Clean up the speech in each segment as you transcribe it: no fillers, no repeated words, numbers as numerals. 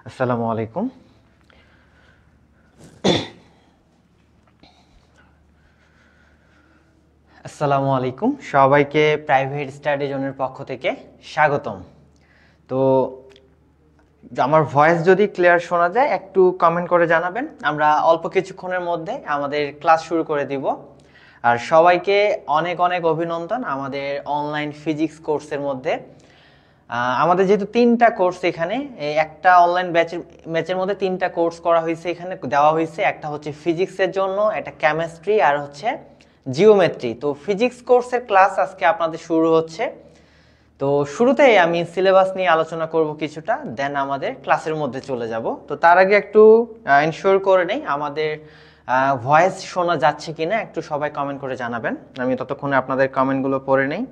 আসসালামু আলাইকুম। আসসালামু আলাইকুম সবাইকে প্রাইভেট স্টাডি জোনের পক্ষ থেকে স্বাগতম। তো আমার ভয়েস যদি ক্লিয়ার শোনা যায় একটু কমেন্ট করে জানাবেন। আমরা অল্প কিছুক্ষণের মধ্যে আমাদের ক্লাস শুরু করে দিব। আর সবাইকে অনেক অনেক অভিনন্দন আমাদের অনলাইন ফিজিক্স কোর্সের মধ্যে। আমাদের যেহেতু তিনটা কোর্স এখানে, এই একটা অনলাইন ব্যাচের মধ্যে তিনটা কোর্স করা হয়েছে, এখানে দেওয়া হয়েছে। একটা হচ্ছে ফিজিক্সের জন্য, একটা কেমিস্ট্রি, আর হচ্ছে জিওমেট্রি। তো ফিজিক্স কোর্সের ক্লাস আজকে আপনাদের শুরু হচ্ছে। তো শুরুতেই আমি সিলেবাস নিয়ে আলোচনা করব কিছুটা, দেন আমাদের ক্লাসের মধ্যে চলে যাব। তো তার আগে একটু ইনশিওর করে নেই আমাদের ভয়েস শোনা যাচ্ছে কিনা, একটু সবাই কমেন্ট করে জানাবেন। আমি ততক্ষণে আপনাদের কমেন্টগুলো পড়ে নেই।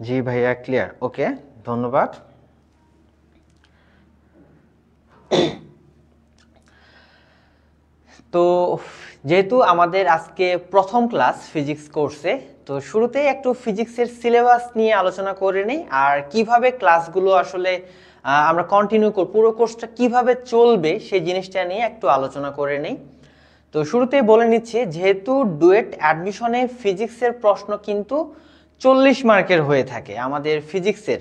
জি ভাইয়া, ক্লিয়ার, ওকে, ধন্যবাদ। তো যেহেতু আমাদের আজকে প্রথম ক্লাস ফিজিক্স কোর্সে, তো শুরুতেই একটু ফিজিক্সের সিলেবাস নিয়ে আলোচনা করে নিই, আর কিভাবে ক্লাসগুলো আসলে আমরা কন্টিনিউ করব, পুরো কোর্সটা কিভাবে চলবে সেই জিনিসটা নিয়ে একটু আলোচনা করে নিই। তো শুরুতেই বলে নিচ্ছি, যেহেতু ডুয়েট অ্যাডমিশনে ফিজিক্সের প্রশ্ন কিন্তু 40 মার্কের হয়ে থাকে আমাদের ফিজিক্সের।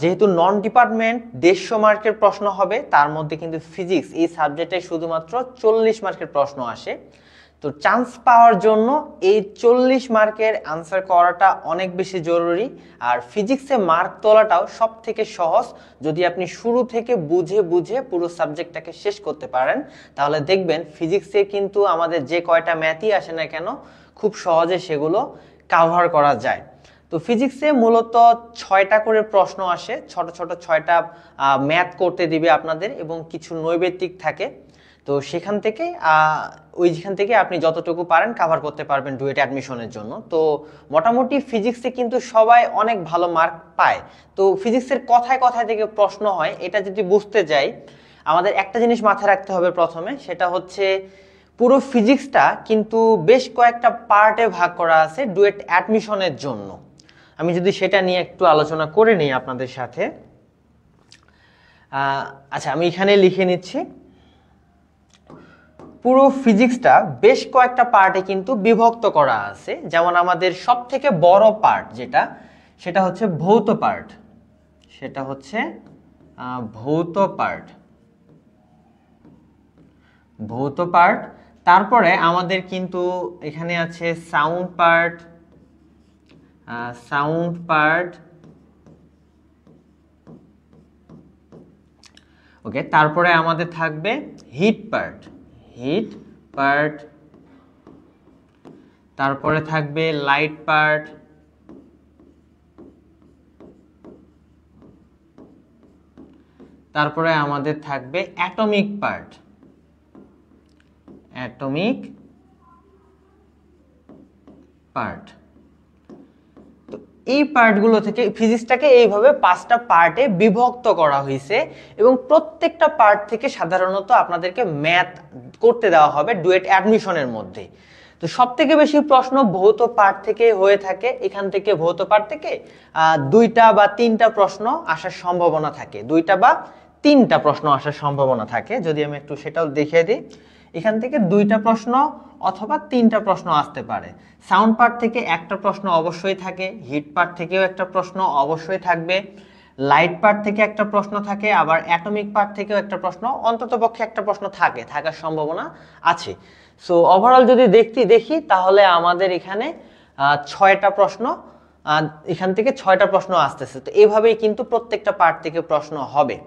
যেহেতু নন ডিপার্টমেন্ট 150 মার্কের প্রশ্ন হবে, তার মধ্যে কিন্তু ফিজিক্স এই সাবজেক্টে শুধুমাত্র 40 মার্কের প্রশ্ন আসে। তো চান্স পাওয়ার জন্য এই 40 মার্কের আনসার করাটা অনেক বেশি জরুরি। আর ফিজিক্সে মার্ক তোলাটাও সব থেকে সহজ, যদি আপনি শুরু থেকে বুঝে বুঝে পুরো সাবজেক্টটাকে শেষ করতে পারেন, তাহলে দেখবেন ফিজিক্সে কিন্তু আমাদের যে কয়টা ম্যাথই আসে না কেন, খুব সহজে সেগুলো কাভার করা যায়। তো ফিজিক্সে মূলত 6টা করে প্রশ্ন আসে, ছোট ছোট 6টা ম্যাথ করতে দিবে আপনাদের, এবং কিছু নৈবেত্তিক থাকে। তো সেখান থেকে ওইখান থেকে আপনি যতটুকু পারেন কাভার করতে পারবেন ডুয়েট অ্যাডমিশনের জন্য। তো মোটামুটি ফিজিক্সে কিন্তু সবাই অনেক ভালো মার্ক পায়। তো ফিজিক্সের কথায় কথায় থেকে প্রশ্ন হয়, এটা যদি বুঝতে যাই, আমাদের একটা জিনিস মাথায় রাখতে হবে প্রথমে, সেটা হচ্ছে পুরো ফিজিক্সটা কিন্তু বেশ কয়েকটা পার্টে ভাগ করা আছে ডুয়েট অ্যাডমিশনের জন্য। আমি যদি সেটা নিয়ে একটু আলোচনা করে নিই আপনাদের সাথে। আচ্ছা, আমি এখানে লিখে নিচ্ছি। পুরো ফিজিক্সটা বেশ কয়েকটা পার্টে কিন্তু বিভক্ত করা আছে। যেমন আমাদের সব থেকে বড় পার্ট যেটা, সেটা হচ্ছে ভৌত পার্ট। সেটা হচ্ছে ভৌত পার্ট। ভৌত পার্ট। তারপরে আমাদের কিন্তু এখানে আছে সাউন্ড পার্ট। সাউন্ড পার্ট, ওকে। তারপরে আমাদের থাকবে হিট পার্ট। Hit part. তারপরে থাকবে লাইট পার্ট। তারপরে আমাদের থাকবে অ্যাটমিক পার্ট। Atomic part. তো এই পার্টগুলো থেকে ফিজিক্সটাকে এইভাবে 5টা পার্টে বিভক্ত করা হয়েছে, এবং প্রত্যেকটা পার্ট থেকে সাধারণত আপনাদেরকে ম্যাথ করতে দেওয়া হবে ডুয়েট অ্যাডমিশনের মধ্যে। তো সব থেকে বেশি প্রশ্ন ভৌত পার্ট থেকে হয়ে থাকে। এখান থেকে ভৌত পার্ট থেকে 2টা বা 3টা প্রশ্ন আসার সম্ভাবনা থাকে। 2টা বা 3টা প্রশ্ন আসার সম্ভাবনা থাকে। যদি আমি একটু সেটাও দেখিয়ে দিই, এখান থেকে 2টা প্রশ্ন অথবা 3টা প্রশ্ন আসতে পারে। সাউন্ড পার্ট থেকে একটা প্রশ্ন অবশ্যই থাকে, হিট পার্ট থেকেও একটা প্রশ্ন অবশ্যই থাকবে, লাইট পার্ট থেকে একটা প্রশ্ন থাকে, আবার অ্যাটমিক পার্ট থেকেও একটা প্রশ্ন, অন্ততপক্ষে একটা প্রশ্ন থাকার সম্ভাবনা আছে। সো ওভারঅল যদি দেখি তাহলে আমাদের এখানে 6টা প্রশ্ন, এখান থেকে 6টা প্রশ্ন আসতেছে। তো এভাবেই কিন্তু প্রত্যেকটা পার্ট থেকে প্রশ্ন হবে।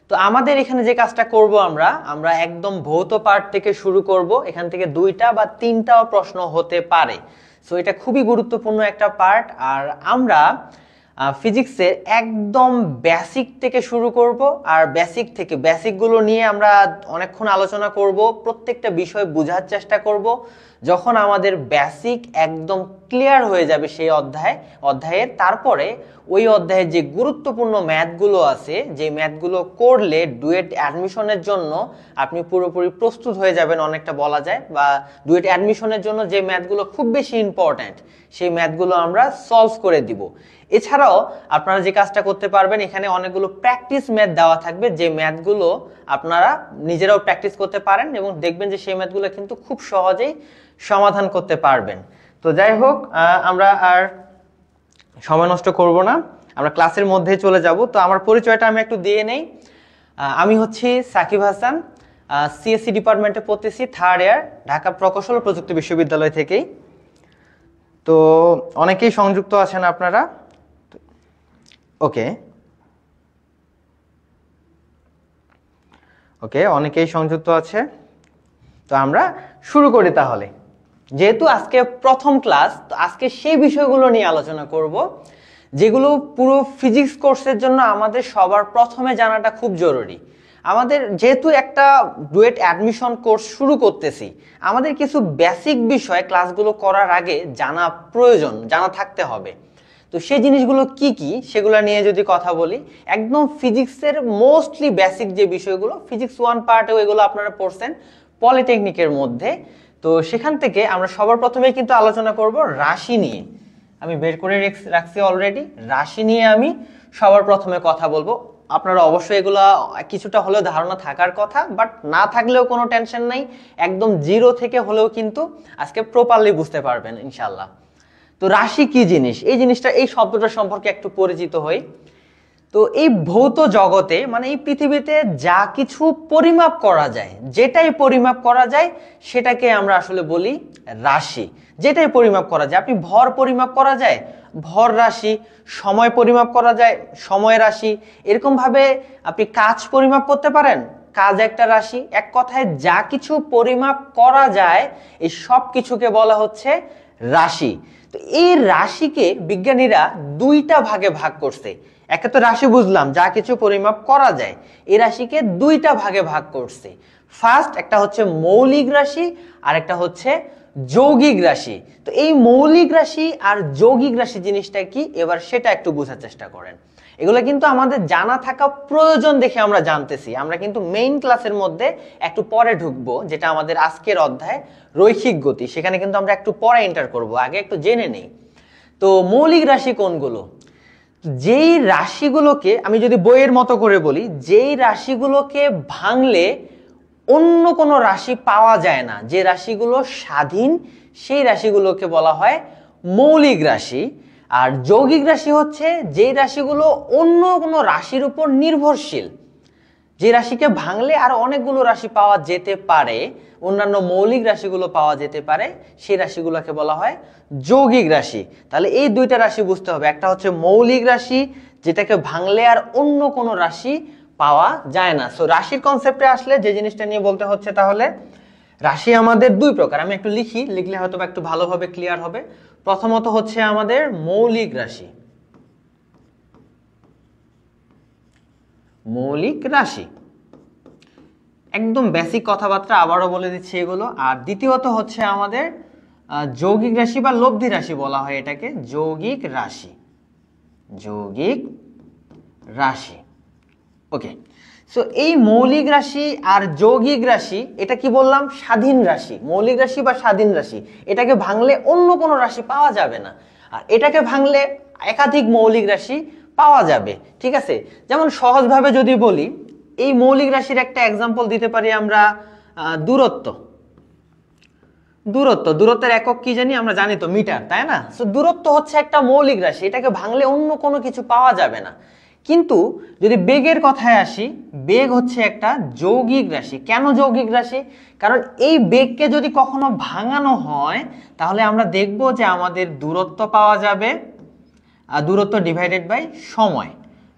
তো আমাদের এখানে যে কাজটা করব, আমরা একদম ভৌত পার্ট থেকে শুরু করব। এখান থেকে 2টা বা 3টাও প্রশ্ন হতে পারে। সো এটা খুবই গুরুত্বপূর্ণ একটা পার্ট। আর আমরা ফিজিক্সের একদম বেসিক থেকে শুরু করব, আর বেসিকগুলো নিয়ে আমরা অনেকক্ষণ আলোচনা করব, প্রত্যেকটা বিষয় বোঝার চেষ্টা করব। যখন আমাদের বেসিক একদম ক্লিয়ার হয়ে যাবে সেই অধ্যায়ের, তারপরে ওই অধ্যায়ে যে গুরুত্বপূর্ণ ম্যাথগুলো আছে, যে ম্যাথগুলো করলে ডুয়েট অ্যাডমিশনের জন্য আপনি পুরোপুরি প্রস্তুত হয়ে যাবেন অনেকটা বলা যায়, বা ডুয়েট অ্যাডমিশনের জন্য যে ম্যাথগুলো খুব বেশি ইম্পর্ট্যান্ট সেই ম্যাথগুলো আমরা সলভ করে দিব। এছাড়াও আপনারা যে কাজটা করতে পারবেন, এখানে অনেকগুলো প্র্যাকটিস ম্যাথ দেওয়া থাকবে, যে ম্যাথগুলো আপনারা নিজেরাও প্র্যাকটিস করতে পারেন এবং দেখবেন যে সেই ম্যাথগুলো কিন্তু খুব সহজেই সমাধান করতে পারবেন। তো যাই হোক, আমরা আর সময় নষ্ট করব না, আমরা ক্লাসের মধ্যে চলে যাব। তো আমার পরিচয়টা আমি একটু দিয়ে নেই। আমি হচ্ছি সাকিব হাসান, সিএসসি ডিপার্টমেন্টে পড়তেছি, 3rd ইয়ার, ঢাকা প্রকৌশল ও প্রযুক্তি বিশ্ববিদ্যালয় থেকেই। তো অনেকেই সংযুক্ত আছেন আপনারা। ওকে, অনেকেই সংযুক্ত আছে। তো আমরা শুরু করি তাহলে। যেহেতু আজকে প্রথম ক্লাস, তো আজকে সেই বিষয়গুলো নিয়ে আলোচনা করব যেগুলো পুরো ফিজিক্স কোর্সের জন্য আমাদের সবার প্রথমে জানাটা খুব জরুরি। আমাদের যেহেতু একটা ডুয়েট অ্যাডমিশন কোর্স শুরু করতেছি, আমাদের কিছু বেসিক বিষয় ক্লাসগুলো করার আগে জানা প্রয়োজন, জানা থাকতে হবে। তো সেই জিনিসগুলো কি কি সেগুলো নিয়ে যদি কথা বলি, একদম ফিজিক্সের মোস্টলি বেসিক যে বিষয়গুলো, ফিজিক্স 1 পার্টেও এগুলো আপনারা পড়ছেন পলিটেকনিকের মধ্যে। তো সেখান থেকে আমরা সবার প্রথমে কিন্তু আলোচনা করব রাশি নিয়ে। আমি বের করে রাখছি অলরেডি, রাশি নিয়ে আমি সবার প্রথমে কথা বলবো। আপনারা অবশ্যই এগুলা কিছুটা হলেও ধারণা থাকার কথা, বাট না থাকলেও কোনো টেনশন নাই, একদম জিরো থেকে হলেও কিন্তু আজকে প্রপারলি বুঝতে পারবেন ইনশাল্লাহ। তো রাশি কি জিনিস, এই শব্দটা সম্পর্কে একটু পরিচিত হই। তো এই ভৌত জগতে, মানে এই পৃথিবীতে যা কিছু পরিমাপ করা যায়, যেটাই পরিমাপ করা যায় সেটাকে আমরা আসলে বলি রাশি। যেটাই পরিমাপ করা যায়, আপনি ভর পরিমাপ করা যায়, ভর রাশি, সময় পরিমাপ করা যায়, সময় রাশি, এরকম ভাবে আপনি কাজ পরিমাপ করতে পারেন, কাজ একটা রাশি। এক কথায় যা কিছু পরিমাপ করা যায় এই সব কিছুকে বলা হচ্ছে রাশি। তো এই রাশিকে বিজ্ঞানীরা দুইটা ভাগে ভাগ করছে। একটা তো রাশি বুঝলাম, যা কিছু পরিমাপ করা যায়, এই রাশিকে দুইটা ভাগে ভাগ করছে। ফার্স্ট একটা হচ্ছে মৌলিক রাশি, আর একটা হচ্ছে যৌগিক রাশি। তো এই মৌলিক রাশি আর যৌগিক রাশি জিনিসটা কি, এবার সেটা একটু বোঝার চেষ্টা করেন। এগুলো কিন্তু আমাদের জানা থাকা প্রয়োজন দেখে আমরা জানতেছি। আমরা কিন্তু মেইন ক্লাসের মধ্যে একটু পরে ঢুকবো, যেটা আমাদের আজকের অধ্যায় রৈখিক গতি, সেখানে কিন্তু আমরা একটু পরে এন্টার করব, আগে একটু জেনে নেই। তো মৌলিক রাশি কোনগুলো, যেই রাশিগুলোকে আমি যদি বইয়ের মতো করে বলি, যেই রাশিগুলোকে ভাঙলে অন্য কোনো রাশি পাওয়া যায় না, যে রাশিগুলো স্বাধীন, সেই রাশিগুলোকে বলা হয় মৌলিক রাশি। আর যৌগিক রাশি হচ্ছে যেই রাশিগুলো অন্য কোনো রাশির উপর নির্ভরশীল, যে রাশিকে ভাঙলে আর অনেকগুলো রাশি পাওয়া যেতে পারে, অন্যান্য মৌলিক রাশিগুলো পাওয়া যেতে পারে, সেই রাশিগুলোকে বলা হয় যৌগিক রাশি। তাহলে এই দুইটা রাশি বুঝতে হবে, একটা হচ্ছে মৌলিক রাশি, যেটাকে ভাঙলে আর অন্য কোনো রাশি পাওয়া যায় না। সো রাশির কনসেপ্টে আসলে যে জিনিসটা নিয়ে বলতে হচ্ছে, তাহলে রাশি আমাদের দুই প্রকার। আমি একটু লিখলে হয়তো একটু ভালোভাবে ক্লিয়ার হবে। প্রথমত হচ্ছে আমাদের মৌলিক রাশি, মৌলিক রাশি একদম বেসিক কথাবার্তা, আবারও বলে দিচ্ছি এগুলো। আর দ্বিতীয়ত হচ্ছে আমাদের যৌগিক রাশি বা লব্ধি রাশি বলা হয় এটাকে, যৌগিক রাশি, যৌগিক রাশি। ওকে, সো এই মৌলিক রাশি আর যৌগিক রাশি, এটা কি বললাম, স্বাধীন রাশি। মৌলিক রাশি বা স্বাধীন রাশি, এটাকে ভাঙলে অন্য কোনো রাশি পাওয়া যাবে না, আর এটাকে ভাঙলে একাধিক মৌলিক রাশি পাওয়া যাবে। ঠিক আছে, যেমন সহজভাবে যদি বলি, এই মৌলিক রাশির একটা এক্সাম্পল দিতে পারি আমরা, দূরত্ব। দূরত্বের একক কি জানি আমরা, জানি তো মিটার, তাই না? সো দূরত্ব হচ্ছে একটা মৌলিক রাশি, এটাকে ভাঙলে অন্য কোনো কিছু পাওয়া যাবে না। কিন্তু যদি বেগের কথায় আসি, বেগ হচ্ছে একটা যৌগিক রাশি। কেন যৌগিক রাশি? কারণ এই বেগকে যদি কখনো ভাঙানো হয়, তাহলে আমরা দেখব যে আমাদের দূরত্ব পাওয়া যাবে, আর দূরত্ব ডিভাইডেড বাই সময়।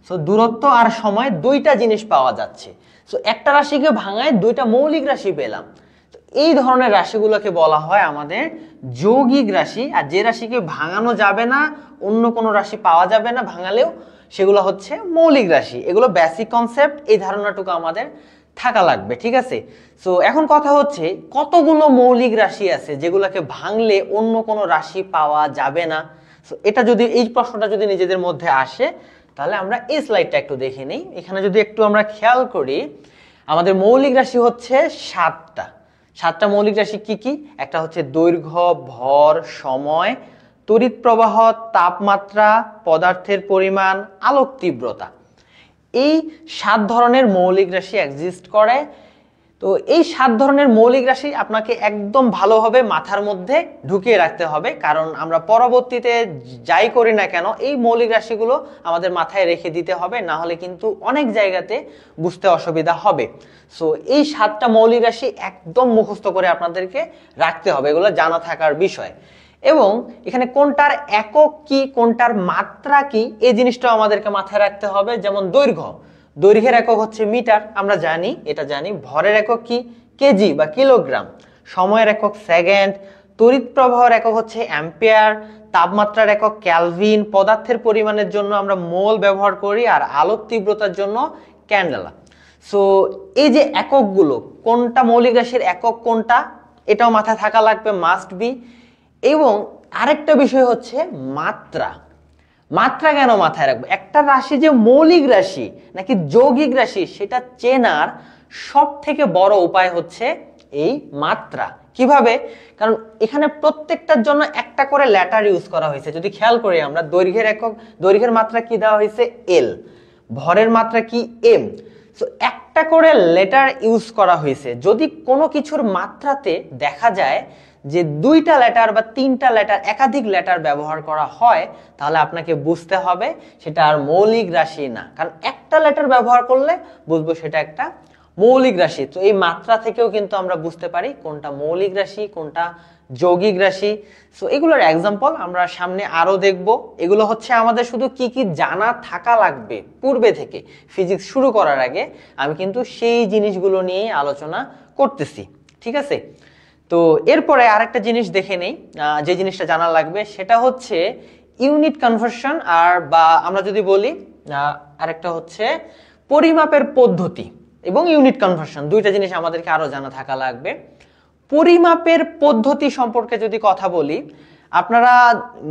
সো দূরত্ব আর সময় দুইটা জিনিস পাওয়া যাচ্ছে। সো একটা রাশিকে ভাঙায় দুইটা মৌলিক রাশি পেলাম। তো এই ধরনের রাশিগুলোকে বলা হয় আমাদের যৌগিক রাশি। আর যে রাশিকে ভাঙানো যাবে না, অন্য কোনো রাশি পাওয়া যাবে না ভাঙালেও, সেগুলো হচ্ছে মৌলিক রাশি। এগুলো বেসিক কনসেপ্ট, এই ধারণাটুকু আমাদের থাকা লাগবে, ঠিক আছে? সো এখন কথা হচ্ছে কতগুলো মৌলিক রাশি আছে যেগুলোকে ভাঙলে অন্য কোনো রাশি পাওয়া যাবে না। সো এটা যদি, এই প্রশ্নটা যদি নিজেদের মধ্যে আসে, তাহলে আমরা এই স্লাইডটা একটু দেখে নিই। এখানে যদি একটু আমরা খেয়াল করি, আমাদের মৌলিক রাশি হচ্ছে 7টা। 7টা মৌলিক রাশি কি কি? একটা হচ্ছে দৈর্ঘ্য, ভর, সময়, তড়িৎ প্রবাহ, তাপমাত্রা, পদার্থের পরিমাণ, আলোক তীব্রতা। এই 7 ধরনের মৌলিক রাশি এক্সিস্ট করে। তো এই 7 ধরনের মৌলিক রাশি আপনাকে একদম ভালোভাবে মাথার মধ্যে ঢুকিয়ে রাখতে হবে, কারণ আমরা পরবর্তীতে যাই করি না কেন এই মৌলিক রাশিগুলো আমাদের মাথায় রেখে দিতে হবে, না হলে কিন্তু অনেক জায়গাতে বুঝতে অসুবিধা হবে। সো এই 7টা মৌলিক রাশি একদম মুখস্থ করে আপনাদেরকে রাখতে হবে, এগুলো জানা থাকার বিষয়। এবং এখানে কোনটার একক কি, কোনটার মাত্রা কি, এই জিনিসটাও আমাদেরকে মাথায় রাখতে হবে। যেমন দৈর্ঘ্য, দৈর্ঘ্যের একক হচ্ছে মিটার, আমরা জানি, এটা জানি। ভরের একক কি? কেজি বা কিলোগ্রাম। সময়ের একক সেকেন্ড। তড়িৎ প্রবাহের একক হচ্ছে অ্যাম্পিয়ার। তাপমাত্রার একক ক্যালভিন। পদার্থের পরিমাণের জন্য আমরা মোল ব্যবহার করি, আর আলোক তীব্রতার জন্য ক্যান্ডেলা। সো এই যে এককগুলো, কোনটা মৌলিক রাশির একক কোনটা, এটাও মাথায় থাকা লাগবে, মাস্ট বি। এবং আরেকটা বিষয় হচ্ছে মাত্রা। মাত্রা কেন মাথায় রাখবো? একটা রাশি যে মৌলিক রাশি নাকি যৌগিক রাশি সেটা চেনার সব থেকে বড় উপায় হচ্ছে এই মাত্রা। কিভাবে? কারণ এখানে প্রত্যেকটার জন্য একটা করে লেটার ইউজ করা হয়েছে। যদি খেয়াল করি আমরা, দৈর্ঘ্যের একক, দৈর্ঘ্যের মাত্রা কি দেওয়া হয়েছে? এল। ভরের মাত্রা কি? এম। সো একটা করে লেটার ইউজ করা হয়েছে। যদি কোনো কিছুর মাত্রাতে দেখা যায় যে 2টা লেটার বা 3টা লেটার, একাধিক লেটার ব্যবহার করা হয়, তাহলে আপনাকে বুঝতে হবে সেটা আর মৌলিক রাশি না। কারণ একটা লেটার ব্যবহার করলে বুঝবো সেটা একটা মৌলিক রাশি। তো এই মাত্রা থেকেও কিন্তু আমরা বুঝতে পারি কোনটা মৌলিক রাশি, কোনটা যৌগিক রাশি। সো এগুলোর এক্সাম্পল আমরা সামনে আরো দেখব। এগুলো হচ্ছে আমাদের শুধু কি কি জানা থাকা লাগবে পূর্বে থেকে, ফিজিক্স শুরু করার আগে আমি কিন্তু সেই জিনিসগুলো নিয়ে আলোচনা করতেছি, ঠিক আছে? তো এরপরে আরেকটা জিনিস দেখে নেই, যে জিনিসটা জানা লাগবে সেটা হচ্ছে ইউনিট কনভার্সন, আর বা আমরা যদি বলি আরেকটা হচ্ছে পরিমাপের পদ্ধতি এবং ইউনিট কনভার্সন। দুইটা জিনিস আমাদেরকে আরো জানা থাকা লাগবে। পরিমাপের পদ্ধতি সম্পর্কে যদি কথা বলি, আপনারা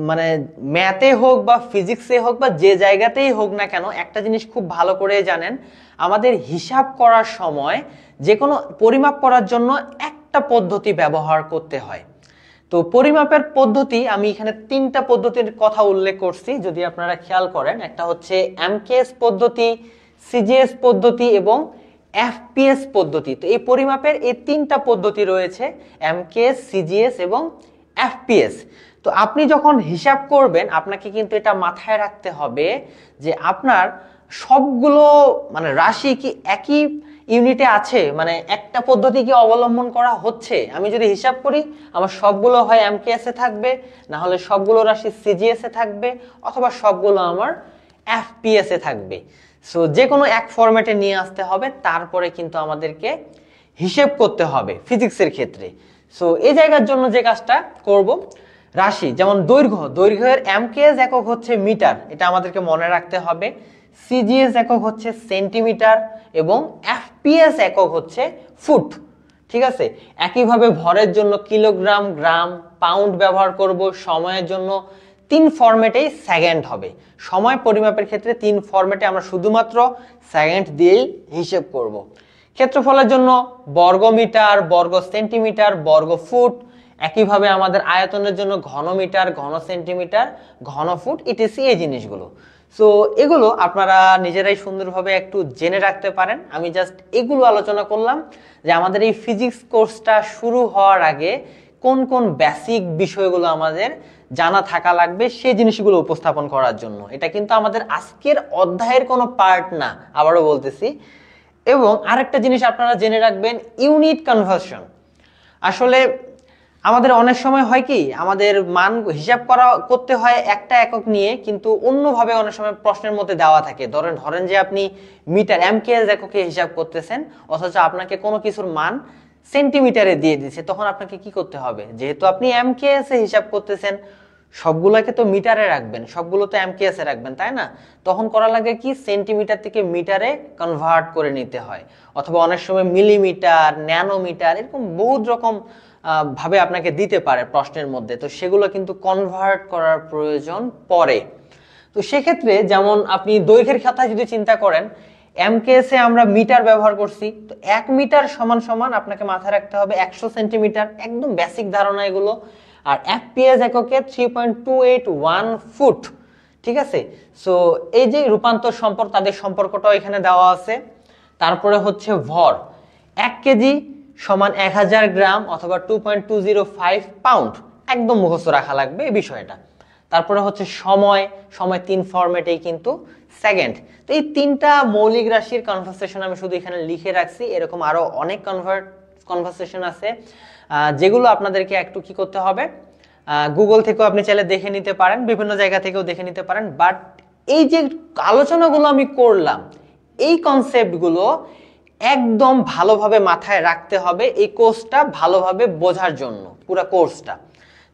মানে ম্যাথে হোক বা ফিজিক্সে হোক বা যে জায়গাতেই হোক না কেন, একটা জিনিস খুব ভালো করে জানেন, আমাদের হিসাব করার সময় যে কোনো পরিমাপ করার জন্য একটা পদ্ধতি ব্যবহার করতে হয়। তো পরিমাপের পদ্ধতি আমি এখানে 3টা পদ্ধতির কথা উল্লেখ করছি, যদি আপনারা খেয়াল করেন। একটা হচ্ছে এমকেএস পদ্ধতি, সিজিএস পদ্ধতি এবং এফপিএস পদ্ধতি। তো এই পরিমাপের এই 3টা পদ্ধতি রয়েছে, এমকেএস, সিজিএস এবং এফপিএস। তো আপনি যখন হিসাব করবেন আপনাকে কিন্তু এটা মাথায় রাখতে হবে যে আপনার সবগুলো মানে রাশি কি একই ইউনিটে আছে, মানে একটা পদ্ধতি কি অবলম্বন করা হচ্ছে। আমি যদি হিসাব করি আমার সবগুলো হয় এমকেএস এ থাকবে, না হলে সবগুলো রাশি সিজিএস এ থাকবে, অথবা সবগুলো আমার এফপিএস এ থাকবে। সো যে কোনো এক ফরম্যাটে নিয়ে আসতে হবে, তারপরে কিন্তু আমাদেরকে হিসেব করতে হবে ফিজিক্সের ক্ষেত্রে। সো এই জায়গার জন্য যে কাজটা করব, রাশি যেমন দৈর্ঘ্য, দৈর্ঘ্যের এমকেএস একক হচ্ছে মিটার, এটা আমাদেরকে মনে রাখতে হবে। সিজিএস একক হচ্ছে সেন্টিমিটার এবং এফপিএস একক হচ্ছে ফুট, ঠিক আছে? একইভাবে ভরের জন্য কিলোগ্রাম, গ্রাম, পাউন্ড ব্যবহার করব। সময়ের জন্য 3 ফরম্যাটেই সেকেন্ড হবে। সময় পরিমাপের ক্ষেত্রে 3 ফরম্যাটে আমরা শুধুমাত্র সেকেন্ড দিয়েই হিসেব করব। ক্ষেত্রফলের জন্য বর্গ মিটার, বর্গ সেন্টিমিটার, বর্গ ফুট। একইভাবে আমাদের আয়তনের জন্য ঘন মিটার, ঘন সেন্টিমিটার, ঘন ফুট, ইটিসি, এই জিনিসগুলো। সো এগুলো আপনারা নিজেরাই সুন্দরভাবে একটু জেনে রাখতে পারেন। আমি জাস্ট এগুলো আলোচনা করলাম যে আমাদের এই ফিজিক্স কোর্সটা শুরু হওয়ার আগে কোন কোন বেসিক বিষয়গুলো আমাদের জানা থাকা লাগবে সেই জিনিসগুলো উপস্থাপন করার জন্য। এটা কিন্তু আমাদের আজকের অধ্যায়ের কোনো পার্ট না, আবারও বলতেছি। এবং আরেকটা জিনিস আপনারা জেনে রাখবেন, ইউনিট কনভার্সন। আসলে আমাদের অনেক সময় হয় কি, আমাদের মান হিসাব করতে হয় একটা একক নিয়ে, কিন্তু অন্যভাবে অনেক সময় প্রশ্নের মধ্যে দেওয়া থাকে। ধরেন যে আপনি মিটার, এমকেএস এককে হিসাব করতেছেন, অথচ আপনাকে কোনো কিছুর মান সেন্টিমিটারে দিয়ে দিচ্ছে, তখন আপনাকে কি করতে হবে? যেহেতু আপনি এমকেএস এ হিসাব করতেছেন, সবগুলোকে তো মিটারে রাখবেন, সবগুলো তো এমকেএস এ রাখবেন, তাই না? তখন করা লাগে কি, সেন্টিমিটার থেকে মিটারে কনভার্ট করে নিতে হয়, অথবা অনেক সময় মিলিমিটার, ন্যানোমিটার, এরকম বহুত রকম ভাবে আপনাকে দিতে পারে প্রশ্নের মধ্যে। তো সেগুলো কিন্তু কনভার্ট করার প্রয়োজন পড়ে। তো সেক্ষেত্রে যেমন আপনি দৈর্ঘ্যের খাতায় যদি চিন্তা করেন, এমকেএস এ আমরা মিটার ব্যবহার করছি, তো 1 মিটার সমান সমান আপনাকে মাথায় রাখতে হবে 100 সেন্টিমিটার, একদম বেসিক ধারণা এগুলো। আর এফপিএস এককে 3.281 ফুট, ঠিক আছে? সো এই যে রূপান্তর সম্পর্ক, তাদের সম্পর্কটাও এখানে দেওয়া আছে। তারপরে হচ্ছে ভর, 1 কেজি সমান 1000 গ্রাম অথবা 2.205 পাউন্ড, একদম মুখস্থ রাখা লাগবে এই বিষয়টা। তারপরে হচ্ছে সময়, সময় 3 ফরম্যাটেই কিন্তু সেকেন্ড। তো এই 3টা মৌলিক রাশির কনভার্সেশন আমি শুধু এখানে লিখে রাখছি, এরকম আরো অনেক কনভার্সেশন আছে যেগুলো আপনাদেরকে একটু কি করতে হবে, গুগল থেকেও আপনি চাইলে দেখে নিতে পারেন, বিভিন্ন জায়গা থেকেও দেখে নিতে পারেন। বাট এই যে আলোচনাগুলো আমি করলাম, এই কনসেপ্টগুলো একদম ভালোভাবে মাথায় রাখতে হবে এই কোর্সটা ভালোভাবে বোঝার জন্য, পুরো কোর্সটা।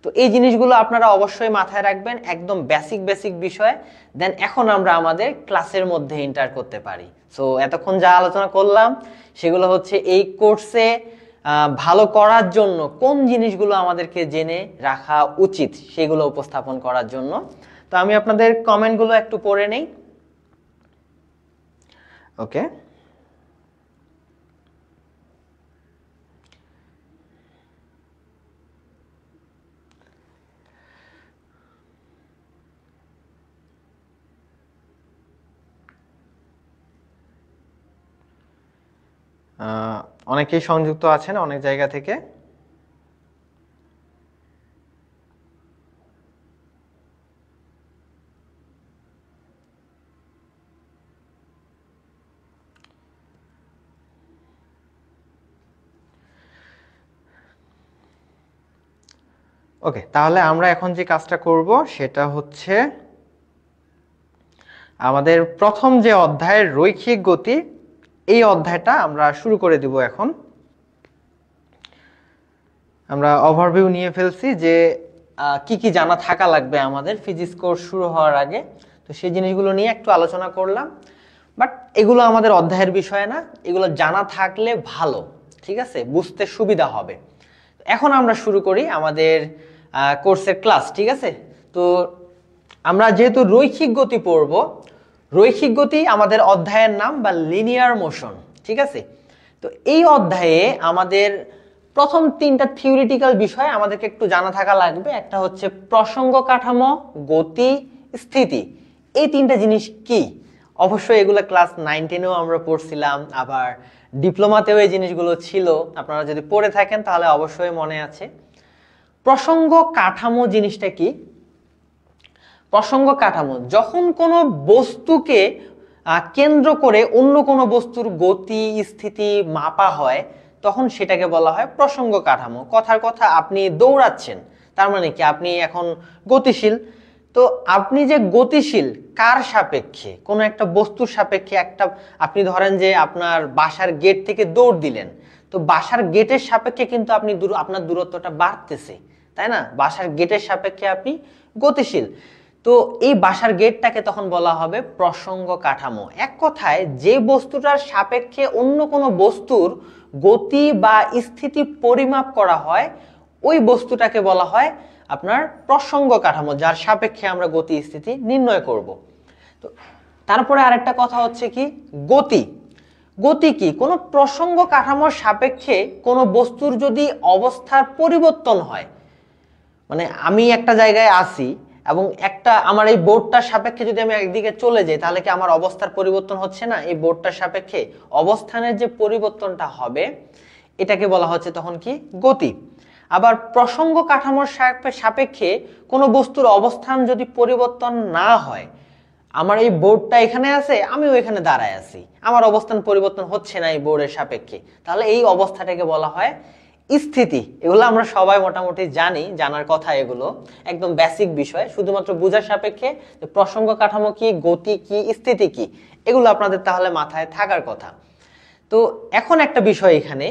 তো এই জিনিসগুলো আপনারা অবশ্যই মাথায় রাখবেন, একদম বেসিক বেসিক বিষয়। দেন এখন আমরা আমাদের ক্লাসের মধ্যে এন্টার করতে পারি। সো এতক্ষণ যা আলোচনা করলাম সেগুলো হচ্ছে এই কোর্সে ভালো করার জন্য কোন জিনিসগুলো আমাদেরকে জেনে রাখা উচিত সেগুলো উপস্থাপন করার জন্য। তো আমি আপনাদের কমেন্টগুলো একটু পড়ে নেই। ওকে, অনেকেই সংযুক্ত আছেন অনেক জায়গা থেকে। ওকে, তাহলে আমরা এখন যে কাজটা করব সেটা হচ্ছে আমাদের প্রথম যে অধ্যায়ের রৈখিক গতি, এই অধ্যায়টা আমরা শুরু করে দিব। এখন আমরা ওভারভিউ নিয়ে ফেলছি যে কি কি জানা থাকা লাগবে আমাদের ফিজিক্স কোর্স শুরু হওয়ার আগে। তো সেই জিনিসগুলো নিয়ে একটু আলোচনা করলাম, বাট এগুলো আমাদের অধ্যায়ের বিষয় না, এগুলো জানা থাকলে ভালো, ঠিক আছে, বুঝতে সুবিধা হবে। এখন আমরা শুরু করি আমাদের কোর্সের ক্লাস, ঠিক আছে? তো আমরা যেহেতু রৈখিক গতি পড়ব, রৈখিক গতি আমাদের অধ্যায়ের নাম বা লিনিয়ার মোশন, ঠিক আছে? তো এই অধ্যায়ে আমাদের প্রথম 3টা থিওরিটিক্যাল বিষয় আমাদেরকে একটু জানা থাকা লাগবে। একটা হচ্ছে প্রসঙ্গ কাঠামো, গতি, স্থিতি। এই 3টা জিনিস কি? অবশ্যই এগুলো ক্লাস 9-10-এও আমরা পড়ছিলাম, আবার ডিপ্লোমাতেও এই জিনিসগুলো ছিল। আপনারা যদি পড়ে থাকেন তাহলে অবশ্যই মনে আছে। প্রসঙ্গ কাঠামো জিনিসটা কি? প্রসঙ্গ কাঠামো, যখন কোনো বস্তুকে কেন্দ্র করে অন্য কোনো বস্তুর গতি স্থিতি মাপা হয়, তখন সেটাকে বলা হয় প্রসঙ্গ কাঠামো। কথার কথা, আপনি দৌড়াচ্ছেন, তার মানে কি আপনি এখন গতিশীল। তো আপনি যে গতিশীল কার সাপেক্ষে? কোনো একটা বস্তুর সাপেক্ষে। একটা আপনি ধরেন যে আপনার বাসার গেট থেকে দৌড় দিলেন, তো বাসার গেটের সাপেক্ষে কিন্তু আপনি আপনার দূরত্বটা বাড়তেছে, তাই না? বাসার গেটের সাপেক্ষে আপনি গতিশীল। তো এই বাসার গেটটাকে তখন বলা হবে প্রসঙ্গ কাঠামো। এক কথায়, যে বস্তুটার সাপেক্ষে অন্য কোনো বস্তুর গতি বা স্থিতি পরিমাপ করা হয়, ওই বস্তুটাকে বলা হয় আপনার প্রসঙ্গ কাঠামো, যার সাপেক্ষে আমরা গতি স্থিতি নির্ণয় করব। তো তারপরে আরেকটা কথা হচ্ছে কি, গতি। গতি কি? কোনো প্রসঙ্গ কাঠামোর সাপেক্ষে কোনো বস্তুর যদি অবস্থার পরিবর্তন হয়, মানে আমি একটা জায়গায় আসি এবং আমার এই বোর্ডটার সাপেক্ষে যদি আমি একদিকে চলে যাই, তাহলে কি আমার অবস্থার পরিবর্তন হচ্ছে না? এই বোর্ডটার সাপেক্ষে অবস্থানের যে পরিবর্তনটা হবে, এটাকে বলা হচ্ছে তখন কি, গতি। আবার প্রসঙ্গ কাঠামোর সাপেক্ষে কোনো বস্তুর অবস্থান যদি পরিবর্তন না হয়, আমার এই বোর্ডটা এখানে আছে, আমিও এখানে দাঁড়ায় আছি, আমার অবস্থান পরিবর্তন হচ্ছে না এই বোর্ডের সাপেক্ষে, তাহলে এই অবস্থাটাকে বলা হয় স্থিতি। এগুলো আমরা সবাই মোটামুটি জানি, জানার কথা, এগুলো একদম বেসিক বিষয়। শুধুমাত্র বোঝার সাপেক্ষে প্রসঙ্গ কাঠামো কি, গতি কি, স্থিতি কি, এগুলো আপনাদের তাহলে মাথায় থাকার কথা। তো এখন একটা বিষয় এখানে,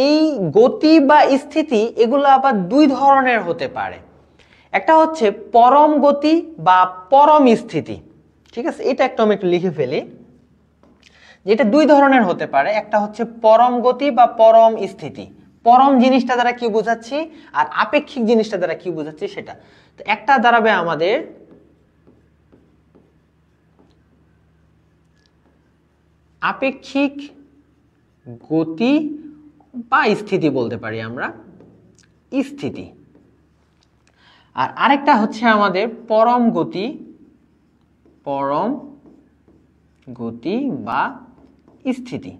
এই গতি বা স্থিতি এগুলো আবার দুই ধরনের হতে পারে। একটা হচ্ছে পরম গতি বা পরম স্থিতি, ঠিক আছে? এটা একটু আমি একটু লিখে ফেলি, যেটা দুই ধরনের হতে পারে। একটা হচ্ছে পরম গতি বা পরম স্থিতি। পরম জিনিসটা দ্বারা কি বোঝাচ্ছি আর আপেক্ষিক জিনিসটা দ্বারা কি বোঝাচ্ছি সেটা। তো একটা দাঁড়াবে আমাদের আপেক্ষিক গতি বা স্থিতি বলতে পারি আমরা, স্থিতি। আর আরেকটা হচ্ছে আমাদের পরম গতি, পরম গতি বা স্থিতি,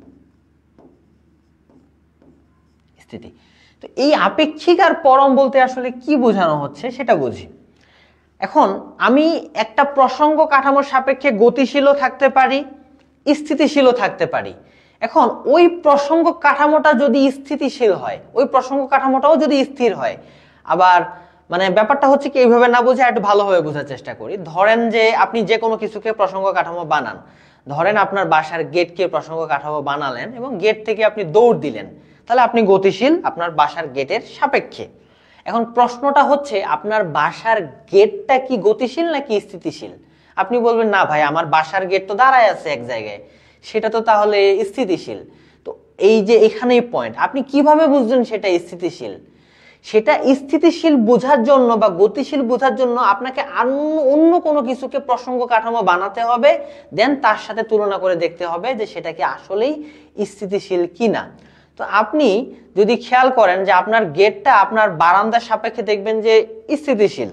স্থিতি। তো এই আপেক্ষিক আর পরম বলতে আসলে কি বোঝানো হচ্ছে সেটা বুঝি। এখন আমি একটা প্রসঙ্গ কাঠামোর সাপেক্ষে গতিশীলও থাকতে পারি, স্থিতিশীলও থাকতে পারি। এখন ওই প্রসঙ্গ কাঠামোটা যদি স্থিতিশীল হয়, ওই প্রসঙ্গ কাঠামোটাও যদি স্থির হয়, আবার মানে ব্যাপারটা হচ্ছে কি এইভাবে না বুঝে একটু ভালোভাবে বোঝার চেষ্টা করি। ধরেন যে আপনি যে কোনো কিছুকে প্রসঙ্গ কাঠামো বানান, ধরেন আপনার বাসার গেটকে প্রসঙ্গ কাঠামো বানালেন এবং গেট থেকে আপনি দৌড় দিলেন, তাহলে আপনি গতিশীল আপনার বাসার গেটের সাপেক্ষে। এখন প্রশ্নটা হচ্ছে আপনার বাসার গেটটা কি গতিশীল নাকি স্থিতিশীল? আপনি বলবেন না ভাই আমার বাসার গেট তো দাঁড়ায় আছে এক জায়গায়, সেটা তো তাহলে স্থিতিশীল। তো এই যে এখানেই পয়েন্ট, আপনি কিভাবে বুঝলেন সেটা স্থিতিশীল? সেটা স্থিতিশীল বোঝার জন্য বা গতিশীল বোঝার জন্য আপনাকে অন্য কোনো কিছুকে প্রসঙ্গ কাঠামো বানাতে হবে, দেন তার সাথে তুলনা করে দেখতে হবে যে সেটা কি আসলেই স্থিতিশীল কিনা। তো আপনি যদি খেয়াল করেন যে আপনার গেটটা আপনার বারান্দার সাপেক্ষে দেখবেন যে স্থিতিশীল,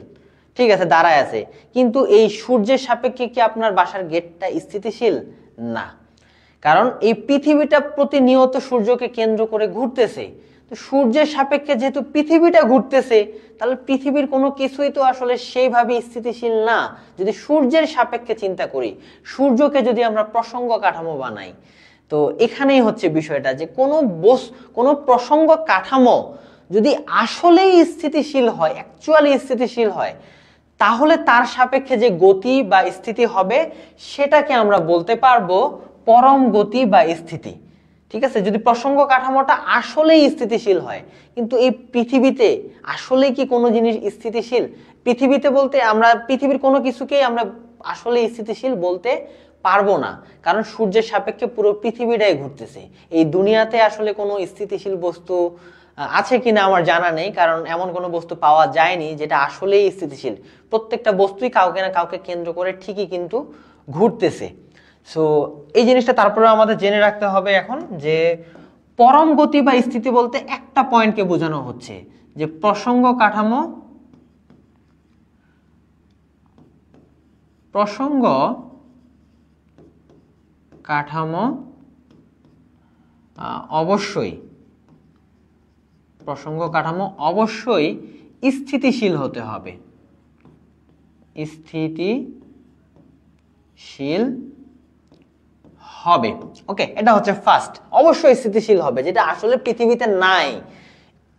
ঠিক আছে, দাঁড়ায় আছে, কিন্তু এই সূর্যের সাপেক্ষে কি আপনার বাসার গেটটা স্থিতিশীল? না, কারণ এই পৃথিবীটা প্রতিনিয়ত সূর্যকে কেন্দ্র করে ঘুরতেছে। তো সূর্যের সাপেক্ষে যেহেতু পৃথিবীটা ঘুরতেছে, তাহলে পৃথিবীর কোনো কিছুই তো আসলে সেইভাবে স্থিতিশীল না। যদি সূর্যের সাপেক্ষে চিন্তা করি, সূর্যকে যদি আমরা প্রসঙ্গ কাঠামো বানাই, তো এখানেই হচ্ছে বিষয়টা যে কোনো প্রসঙ্গ কাঠামো যদি আসলেই স্থিতিশীল হয়, অ্যাকচুয়ালি স্থিতিশীল হয়, তাহলে তার সাপেক্ষে যে গতি বা স্থিতি হবে সেটাকে আমরা বলতে পারবো পরম গতি বা স্থিতি। ঠিক আছে, যদি প্রসঙ্গ কাঠামোটা আসলেই স্থিতিশীল হয়। কিন্তু এই পৃথিবীতে আসলেই কি কোনো জিনিস স্থিতিশীল? পৃথিবীতে বলতে আমরা পৃথিবীর কোনো কিছুকেই আমরা আসলে স্থিতিশীল বলতে পারবো না, কারণ সূর্যের সাপেক্ষে পুরো পৃথিবীটাই ঘুরতেছে। এই দুনিয়াতে আসলে কোনো স্থিতিশীল বস্তু আছে কিনা আমার জানা নেই, কারণ এমন কোনো বস্তু পাওয়া যায়নি যেটা আসলেই স্থিতিশীল। প্রত্যেকটা বস্তুই কাউকে না কাউকে কেন্দ্র করে ঠিকই কিন্তু ঘুরতেছে। সো এই জিনিসটা তারপরে আমাদের জেনে রাখতে হবে এখন যে পরম গতি বা স্থিতি বলতে একটা পয়েন্টকে বোঝানো হচ্ছে যে প্রসঙ্গ কাঠামো অবশ্যই স্থিতিশীল হতে হবে, স্থিতিশীল হবে। ওকে, এটা হচ্ছে ফার্স্ট, অবশ্যই স্থিতিশীল হবে, যেটা আসলে পৃথিবীতে নাই।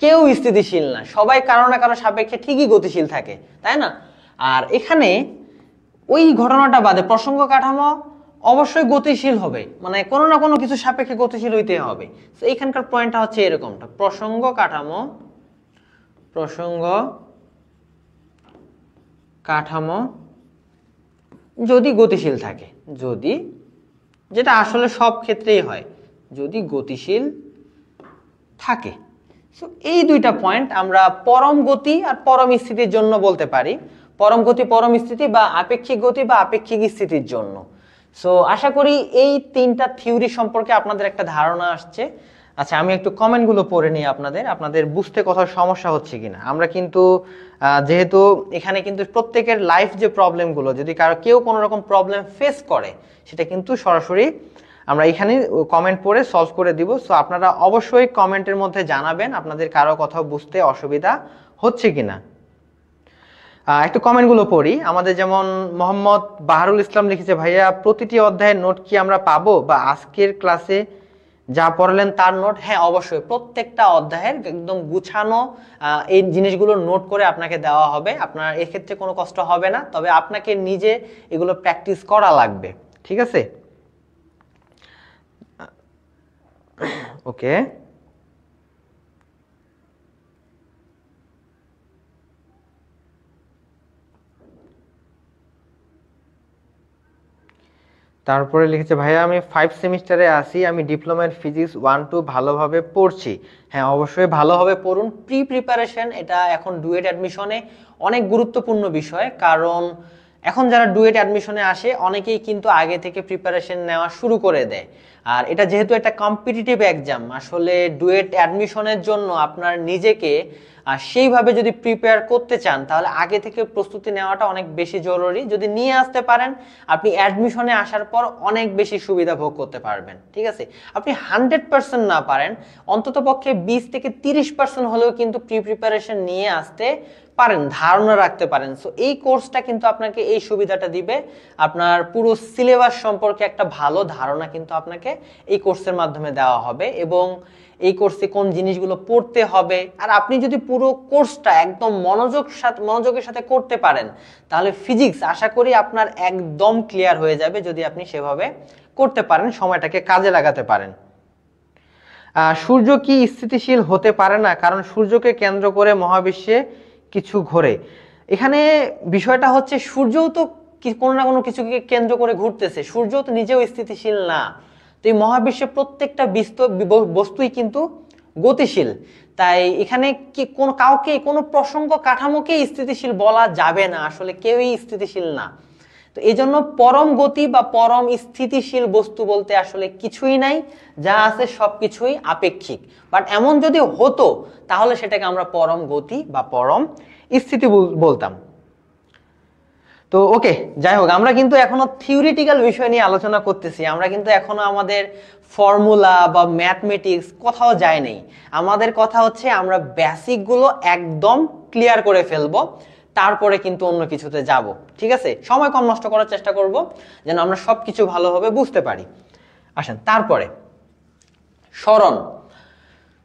কেউ স্থিতিশীল না, সবাই কারো না কারো সাপেক্ষে ঠিকই গতিশীল থাকে, তাই না? আর এখানে ওই ঘটনাটা বাদে প্রসঙ্গ কাঠামো অবশ্যই গতিশীল হবে, মানে কোনো না কোনো কিছু সাপেক্ষে গতিশীল হইতে হবে। তো এইখানকার পয়েন্টটা হচ্ছে এরকমটা, প্রসঙ্গ কাঠামো যদি গতিশীল থাকে, যদি, যেটা আসলে সব ক্ষেত্রেই হয়, যদি গতিশীল থাকে। সো এই দুইটা পয়েন্ট আমরা পরম গতি আর পরম স্থিতির জন্য বলতে পারি, পরম গতি পরম স্থিতি বা আপেক্ষিক গতি বা আপেক্ষিক স্থিতির জন্য। সো আশা করি এই তিনটা থিওরি সম্পর্কে আপনাদের একটা ধারণা আসছে। আচ্ছা, আমি একটু কমেন্টগুলো পড়ে নিই আপনাদের বুঝতে কোথাও সমস্যা হচ্ছে কিনা। আমরা কিন্তু যেহেতু এখানে কিন্তু প্রত্যেকের লাইফ যে প্রবলেমগুলো, যদি কেউ কোনো রকম প্রবলেম ফেস করে, সেটা কিন্তু সরাসরি আমরা এখানে কমেন্ট পড়ে সলভ করে দিব। সো আপনারা অবশ্যই কমেন্টের মধ্যে জানাবেন আপনাদের কারো কথা বুঝতে অসুবিধা হচ্ছে কিনা। একটু কমেন্টগুলো পড়ি। আমাদের যেমন মোহাম্মদ বাহারুল ইসলাম লিখেছে, ভাইয়া প্রতিটি অধ্যায়ের নোট কি আমরা পাবো, বা আজকের ক্লাসে যা পড়লেন তার নোট? হ্যাঁ, অবশ্যই প্রত্যেকটা অধ্যায়ের একদম গুছানো এই জিনিসগুলো নোট করে আপনাকে দেওয়া হবে। আপনার এক্ষেত্রে কোনো কষ্ট হবে না, তবে আপনাকে নিজে এগুলো প্র্যাকটিস করা লাগবে, ঠিক আছে? ওকে, তারপরে লিখেছে ভাইয়া আমি 5 সেমিস্টারে আছি, আমি ডিপ্লোমা ইন ফিজিক্স 1-2 ভালোভাবে পড়ছি। হ্যাঁ, অবশ্যই ভালোভাবে পড়ুন। প্রিপারেশন এটা এখন ডুয়েট অ্যাডমিশনে অনেক গুরুত্বপূর্ণ বিষয়, কারণ এখন যারা ডুয়েট অ্যাডমিশনে আসে অনেকেই কিন্তু আগে থেকে প্রিপারেশন নেওয়া শুরু করে দেয়। আর এটা যেহেতু একটা কম্পিটিটিভ এক্সাম, আসলে ডুয়েট অ্যাডমিশনের জন্য আপনার নিজেকে সেইভাবে যদি প্রিপেয়ার করতে চান তাহলে আগে থেকে প্রস্তুতি নেওয়াটা অনেক বেশি জরুরি। যদি নিয়ে আসতে পারেন আপনি অ্যাডমিশনে আসার পর অনেক বেশি সুবিধা ভোগ করতে পারবেন। ঠিক আছে, আপনি 100% না পারেন, অন্তত পক্ষে 20 থেকে 30% হলেও কিন্তু প্রিপারেশন নিয়ে আসতে পারেন, ধারণা রাখতে পারেন। সো এই কোর্সটা কিন্তু আপনাকে এই সুবিধাটা দিবে, আপনার পুরো সিলেবাস সম্পর্কে একটা ভালো ধারণা কিন্তু আপনাকে এই কোর্সের মাধ্যমে দেওয়া হবে, এবং এই কোর্সে কোন জিনিসগুলো পড়তে হবে। আর আপনি যদি পুরো কোর্সটা একদম মনোযোগের সাথে করতে পারেন তাহলে ফিজিক্স আশা করি আপনার একদম ক্লিয়ার হয়ে যাবে, যদি আপনি সেভাবে করতে পারেন, সময়টাকে কাজে লাগাতে পারেন। সূর্য কি স্থিতিশীল হতে পারে না, কারণ সূর্যকে কেন্দ্র করে মহাবিশ্বে কিছু ঘোরে। এখানে বিষয়টা হচ্ছে সূর্যও তো কোনো না কোনো কিছুকে কেন্দ্র করে ঘুরতেছে, সূর্য তো নিজেও স্থিতিশীল না। তো এই মহাবিশ্বের প্রত্যেকটা বস্তুই কিন্তু গতিশীল, তাই এখানে কি কাউকে কোনো প্রসঙ্গ কাঠামোকে স্থিতিশীল বলা যাবে না, আসলে কেউই স্থিতিশীল না। তো এই জন্য পরম গতি বা পরম স্থিতিশীল বস্তু বলতে আসলে কিছুই নাই, যা আছে সবকিছুই আপেক্ষিক। বাট এমন যদি হতো তাহলে সেটাকে আমরা পরম গতি বা পরম স্থিতি বলতাম। তো ওকে, যাই হোক, আমরা কিন্তু এখনো থিওরিটিক্যাল বিষয় নিয়ে আলোচনা করতেছি, আমরা কিন্তু এখনো আমাদের ফর্মুলা বা ম্যাথমেটিক্স কোথাও যায় নাই। আমাদের কথা হচ্ছে আমরা বেসিকগুলো একদম ক্লিয়ার করে ফেলবো, তারপরে কিন্তু অন্য কিছুতে যাব। ঠিক আছে, সময় কম নষ্ট করার চেষ্টা করব যেন আমরা সবকিছু ভালোভাবে বুঝতে পারি। আসেন, তারপরে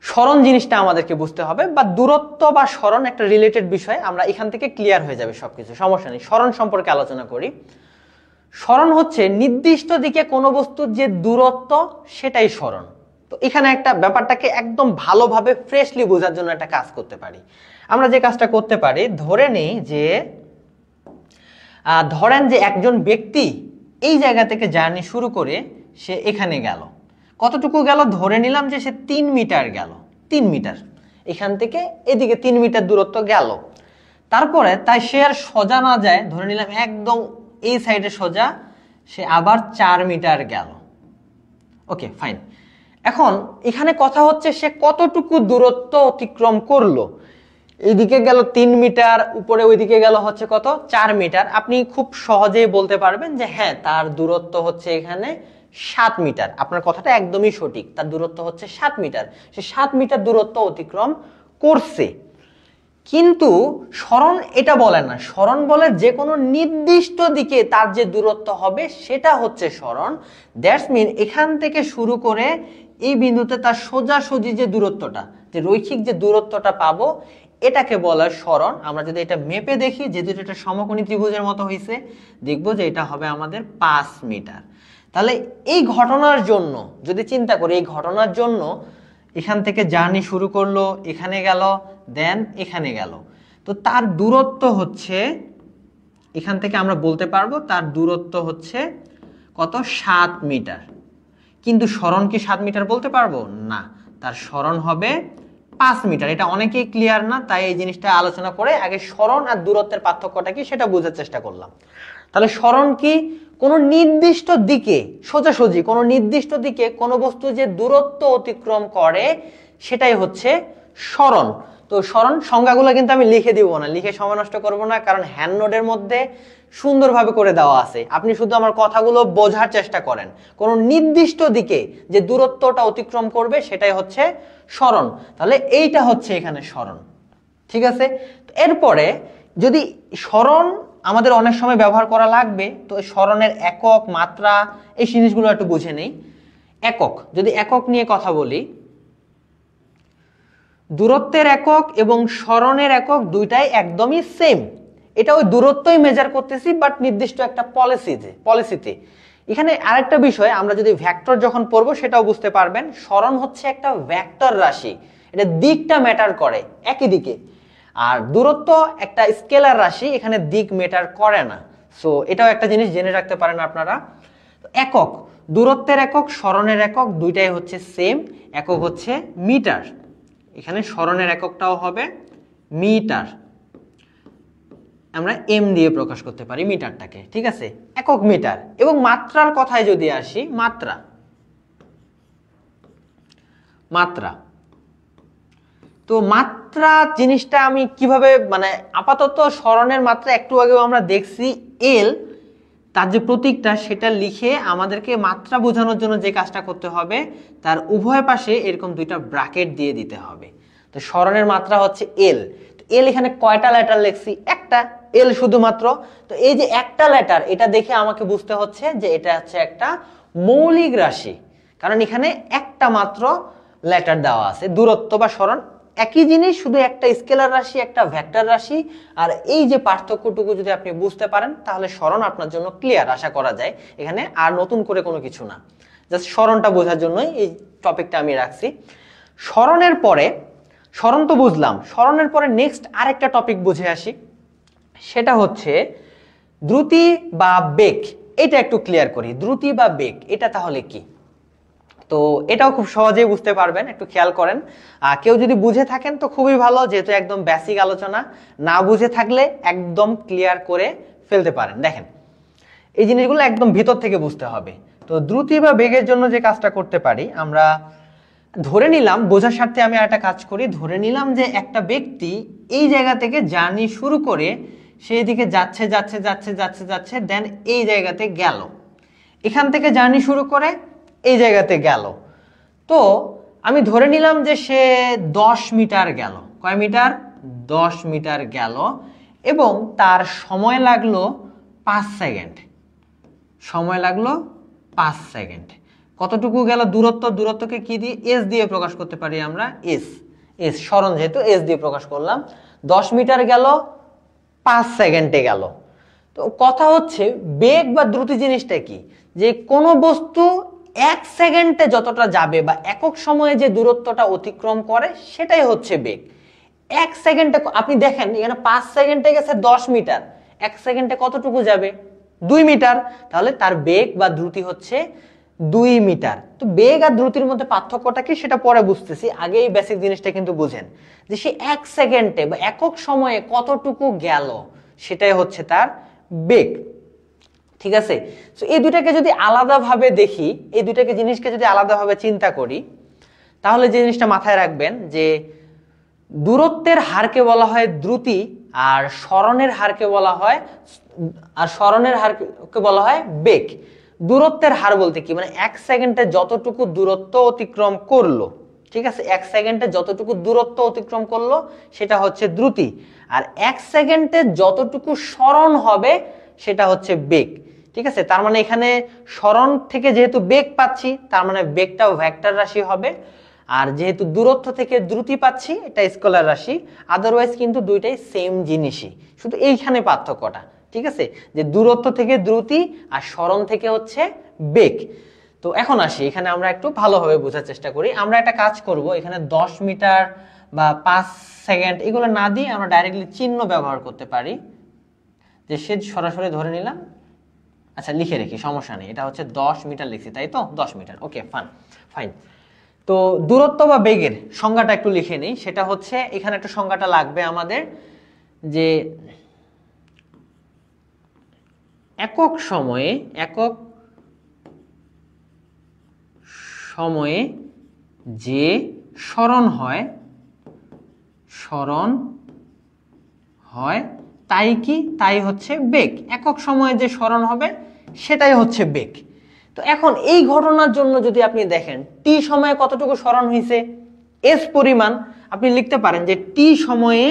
স্মরণ জিনিসটা আমাদেরকে বুঝতে হবে, বা দূরত্ব বা স্মরণ একটা রিলেটেড বিষয়, আমরা এখান থেকে ক্লিয়ার হয়ে যাবে সবকিছু, সমস্যা নেই। স্মরণ সম্পর্কে আলোচনা করি। স্মরণ হচ্ছে নির্দিষ্ট দিকে কোনো বস্তুর যে দূরত্ব, সেটাই স্মরণ। তো এখানে একটা ব্যাপারটাকে একদম ভালোভাবে ফ্রেশলি বোঝার জন্য একটা কাজ করতে পারি। আমরা যে কাজটা করতে পারি, ধরেন যে একজন ব্যক্তি এই জায়গা থেকে জার্নি শুরু করে সে এখানে গেল, কতটুকু গেল, ধরে নিলাম যে সে 3 মিটার গেল। 3 মিটার এখান থেকে এদিকে 3 মিটার দূরত্ব গেল। তারপরে তাই সে আর সোজা না যায়, ধরে নিলাম একদম এই সাইডে সোজা, সে আবার 4 মিটার গেল। ওকে, ফাইন। এখন এখানে কথা হচ্ছে সে কতটুকু দূরত্ব অতিক্রম করলো। এইদিকে গেল 3 মিটার, উপরে ওইদিকে গেল হচ্ছে কত, 4 মিটার। আপনি খুব সহজেই বলতে পারবেন যে হ্যাঁ, তার দূরত্ব হচ্ছে এখানে 7 মিটার। আপনার কথাটা একদমই সঠিক, তার দূরত্ব হচ্ছে 7 মিটার। সে 7 মিটার দূরত্ব অতিক্রম করছে। কিন্তু স্মরণ এটা বলে না, স্মরণ বলে যে কোনো নির্দিষ্ট দিকে তার যে দূরত্ব হবে সেটা হচ্ছে স্মরণ। দ্যাটস মিন এখান থেকে শুরু করে এই বিন্দুতে তার সোজাসুজি যে দূরত্বটা, যে রৈখিক যে দূরত্বটা পাবো, এটাকে বলা স্মরণ। আমরা যদি এটা মেপে দেখি, যেহেতু এটা সমকোণী ত্রিভুজের মতো হয়েছে, দেখবো যে এটা হবে আমাদের 5 মিটার। তাহলে এই ঘটনার জন্য যদি চিন্তা করি, এই ঘটনার জন্য এখান থেকে জার্নি শুরু করলো, এখানে গেল, দেন এখানে গেল, তো তার দূরত্ব হচ্ছে, এখান থেকে আমরা বলতে পারবো তার দূরত্ব হচ্ছে কত, 7 মিটার। কিন্তু স্মরণ কি 7 মিটার বলতে পারবো না, তার স্মরণ হবে 5 মিটার। এটা অনেকেই ক্লিয়ার না, তাই এই জিনিসটা আলোচনা করে আগে স্মরণ আর দূরত্বের পার্থক্যটা কি সেটা বোঝার চেষ্টা করলাম। তাহলে স্মরণ কি, কোনো নির্দিষ্ট দিকে সোজাসুজি কোনো নির্দিষ্ট দিকে কোনো বস্তু যে দূরত্ব অতিক্রম করে সেটাই হচ্ছে স্মরণ। তো স্মরণ সংজ্ঞাগুলো কিন্তু আমি লিখে দিব না, লিখে সময় নষ্ট করবো না, কারণ হ্যান্ড নোটের মধ্যে সুন্দরভাবে করে দেওয়া আছে। আপনি শুধু আমার কথাগুলো বোঝার চেষ্টা করেন। কোনো নির্দিষ্ট দিকে যে দূরত্বটা অতিক্রম করবে সেটাই হচ্ছে স্মরণ। তাহলে এইটা হচ্ছে এখানে স্মরণ। ঠিক আছে, এরপরে যদি স্মরণ আমাদের অনেক সময় ব্যবহার করা লাগবে, তো স্মরণের একক, মাত্রা, এই জিনিসগুলো একটু বুঝে নেই। একক, যদি একক নিয়ে কথা বলি, দূরত্বের একক এবং স্মরণের একক দুইটাই একদমই সেম। এটা ওই দূরত্বই মেজার করতেছি, বাট নির্দিষ্ট একটা পলিসিতে। এখানে আরেকটা বিষয়, আমরা যদি ভেক্টর যখন পড়বো সেটাও বুঝতে পারবেন। স্মরণ হচ্ছে একটা ভেক্টর রাশি, এটা দিকটা ম্যাটার করে একই দিকে। আর দূরত্ব একটা স্কেলার রাশি, এখানে দিক ম্যাটার করে না। সো এটাও একটা জিনিস জেনে রাখতে পারেন আপনারা। একক, দূরত্বের একক, স্মরণের একক দুইটাই হচ্ছে সেম, একক হচ্ছে মিটার। এখানে স্মরণের এককটাও হবে মিটার, আমরা এম দিয়ে প্রকাশ করতে পারি মিটারটাকে, ঠিক আছে, একক মিটার। এবং মাত্রার কথায় যদি আসি, মাত্রা, মাত্রা, তো মাত্রা জিনিসটা আমি কিভাবে, মানে আপাতত স্মরণের মাত্রা একটু আগেও আমরা দেখছি এল, তার যে প্রতীকটা সেটা লিখে আমাদেরকে মাত্রা বোঝানোর জন্য যে কাজটা করতে হবে, তার উভয় পাশে এরকম দুইটা ব্র্যাকেট দিয়ে দিতে হবে। তো স্মরণের মাত্রা হচ্ছে এল। এল এখানে কয়টা লেটার লিখছি? একটা, এল শুধুমাত্র। তো এই যে একটা লেটার, এটা দেখে আমাকে বুঝতে হচ্ছে যে এটা হচ্ছে একটা মৌলিক রাশি, কারণ এখানে একটা মাত্র লেটার দেওয়া আছে। দূরত্ব বা স্মরণ একই জিনিস, শুধু একটা স্কেলার রাশি, একটা ভেক্টর রাশি। আর এই যে পার্থক্যটুকু যদি আপনি বুঝতে পারেন, তাহলে স্মরণ আপনার জন্য ক্লিয়ার আশা করা যায়। এখানে আর নতুন করে কোনো কিছু না, জাস্ট স্মরণটা বোঝার জন্যই এই টপিকটা আমি রাখছি। স্মরণের পরে, স্মরণ তো বুঝলাম, স্মরণের পরে নেক্সট আরেকটা টপিক বুঝে আসি, সেটা হচ্ছে দ্রুতি বা বেগ। এটা একটু ক্লিয়ার করি, দ্রুতি বা বেগ এটা তাহলে কি? তো এটাও খুব সহজেই বুঝতে পারবেন, একটু খেয়াল করেন। কেউ যদি বুঝে থাকেন তো খুবই ভালো, যেহেতু একদম বেসিক আলোচনা। না বুঝে থাকলে একদম ক্লিয়ার করে ফেলতে পারেন। দেখেন, এই জিনিসগুলো একদম ভিতর থেকে বুঝতে হবে। তো দ্রুতি বা বেগের জন্য যে কাজটা করতে পারি, আমরা ধরে নিলাম, বোঝার স্বার্থে আমি একটা কাজ করি, ধরে নিলাম যে একটা ব্যক্তি এই জায়গা থেকে জার্নি শুরু করে সেই দিকে যাচ্ছে যাচ্ছে যাচ্ছে যাচ্ছে যাচ্ছে, দেন এই জায়গাতে গেল। এখান থেকে জার্নি শুরু করে এই জায়গাতে গেল। তো আমি ধরে নিলাম যে সে 10 মিটার গেল। কয় মিটার? 10 মিটার গেল, এবং তার সময় লাগলো 5 সেকেন্ড। সময় লাগলো 5 সেকেন্ড। কতটুকু গেল দূরত্ব? দূরত্বকে কি দিয়ে? এস দিয়ে প্রকাশ করতে পারি আমরা, এস। এস স্মরণ যেহেতু, এস দিয়ে প্রকাশ করলাম। 10 মিটার গেল, 5 সেকেন্ডে গেল। তো কথা হচ্ছে বেগ বা দ্রুতি জিনিসটা কি? যে কোনো বস্তু 1 সেকেন্ডে যতটা যাবে বা একক সময়ে যে দূরত্বটা অতিক্রম করে, সেটাই হচ্ছে বেগ। 1 সেকেন্ডে আপনি দেখেন, এখানে 5 সেকেন্ডে গেছে 10 মিটার, 1 সেকেন্ডে কতটুকু যাবে? 2 মিটার। তাহলে তার বেগ বা দ্রুতি হচ্ছে 2 মিটার। তো বেগ আর দ্রুতির মধ্যে পার্থক্যটা কি সেটা পরে বুঝতেছি, আগে এই বেসিক জিনিসটা কিন্তু বুঝেন, যে সে 1 সেকেন্ডে বা একক সময়ে কতটুকু গেল, সেটাই হচ্ছে তার বেগ। ঠিক আছে? তো এই দুটাকে যদি আলাদাভাবে দেখি, এই দুটাকে জিনিসকে যদি আলাদাভাবে চিন্তা করি, তাহলে যে জিনিসটা মাথায় রাখবেন যে দূরত্বের হারকে বলা হয় দ্রুতি, আর স্মরণের হারকে বলা হয় বেগ। দূরত্বের হার বলতে কি, মানে 1 সেকেন্ডে যতটুকু দূরত্ব অতিক্রম করলো, ঠিক আছে, 1 সেকেন্ডে যতটুকু দূরত্ব অতিক্রম করলো সেটা হচ্ছে দ্রুতি। আর 1 সেকেন্ডে যতটুকু স্মরণ হবে সেটা হচ্ছে বেগ। ঠিক আছে? তার মানে এখানে স্মরণ থেকে যেহেতু বেগ পাচ্ছি, তার মানে বেগটাও ভেক্টর রাশি হবে। আর যেহেতু দূরত্ব থেকে দ্রুতি পাচ্ছি, এটা স্কেলার রাশি। আদারওয়াইজ কিন্তু দুইটাই সেম জিনিসই, শুধু এইখানে পার্থক্যটা। ঠিক আছে? যে দূরত্ব থেকে দ্রুতি আর স্মরণ থেকে হচ্ছে বেগ। তো এখন আসি, এখানে আমরা একটু ভালোভাবে বোঝার চেষ্টা করি। আমরা একটা কাজ করব, এখানে 10 মিটার বা 5 সেকেন্ড এগুলো না দিয়ে আমরা ডাইরেক্টলি চিহ্ন ব্যবহার করতে পারি। যে সে সরাসরি ধরে নিলাম, আচ্ছা লিখে রেখি, সমস্যা নেই। এটা হচ্ছে 10 মিটার লিখছি, তাই তো? 10 মিটার, ওকে, ফাইন। তো দূরত্ব বা বেগের সংজ্ঞাটা একটু লিখে নিই। সেটা হচ্ছে, এখানে একটা সংজ্ঞাটা লাগবে আমাদের, যে একক সময়ে যে স্মরণ হয় তাই কি? তাই হচ্ছে বেগ। একক সময়ে যে স্মরণ হবে সেটাই হচ্ছে বেগ। তো এখন এই ঘটনার জন্য যদি আপনি দেখেন টি সময়ে কতটুকু স্মরণ হয়েছে, এস পরিমাণ, আপনি লিখতে পারেন যে টি সময়ে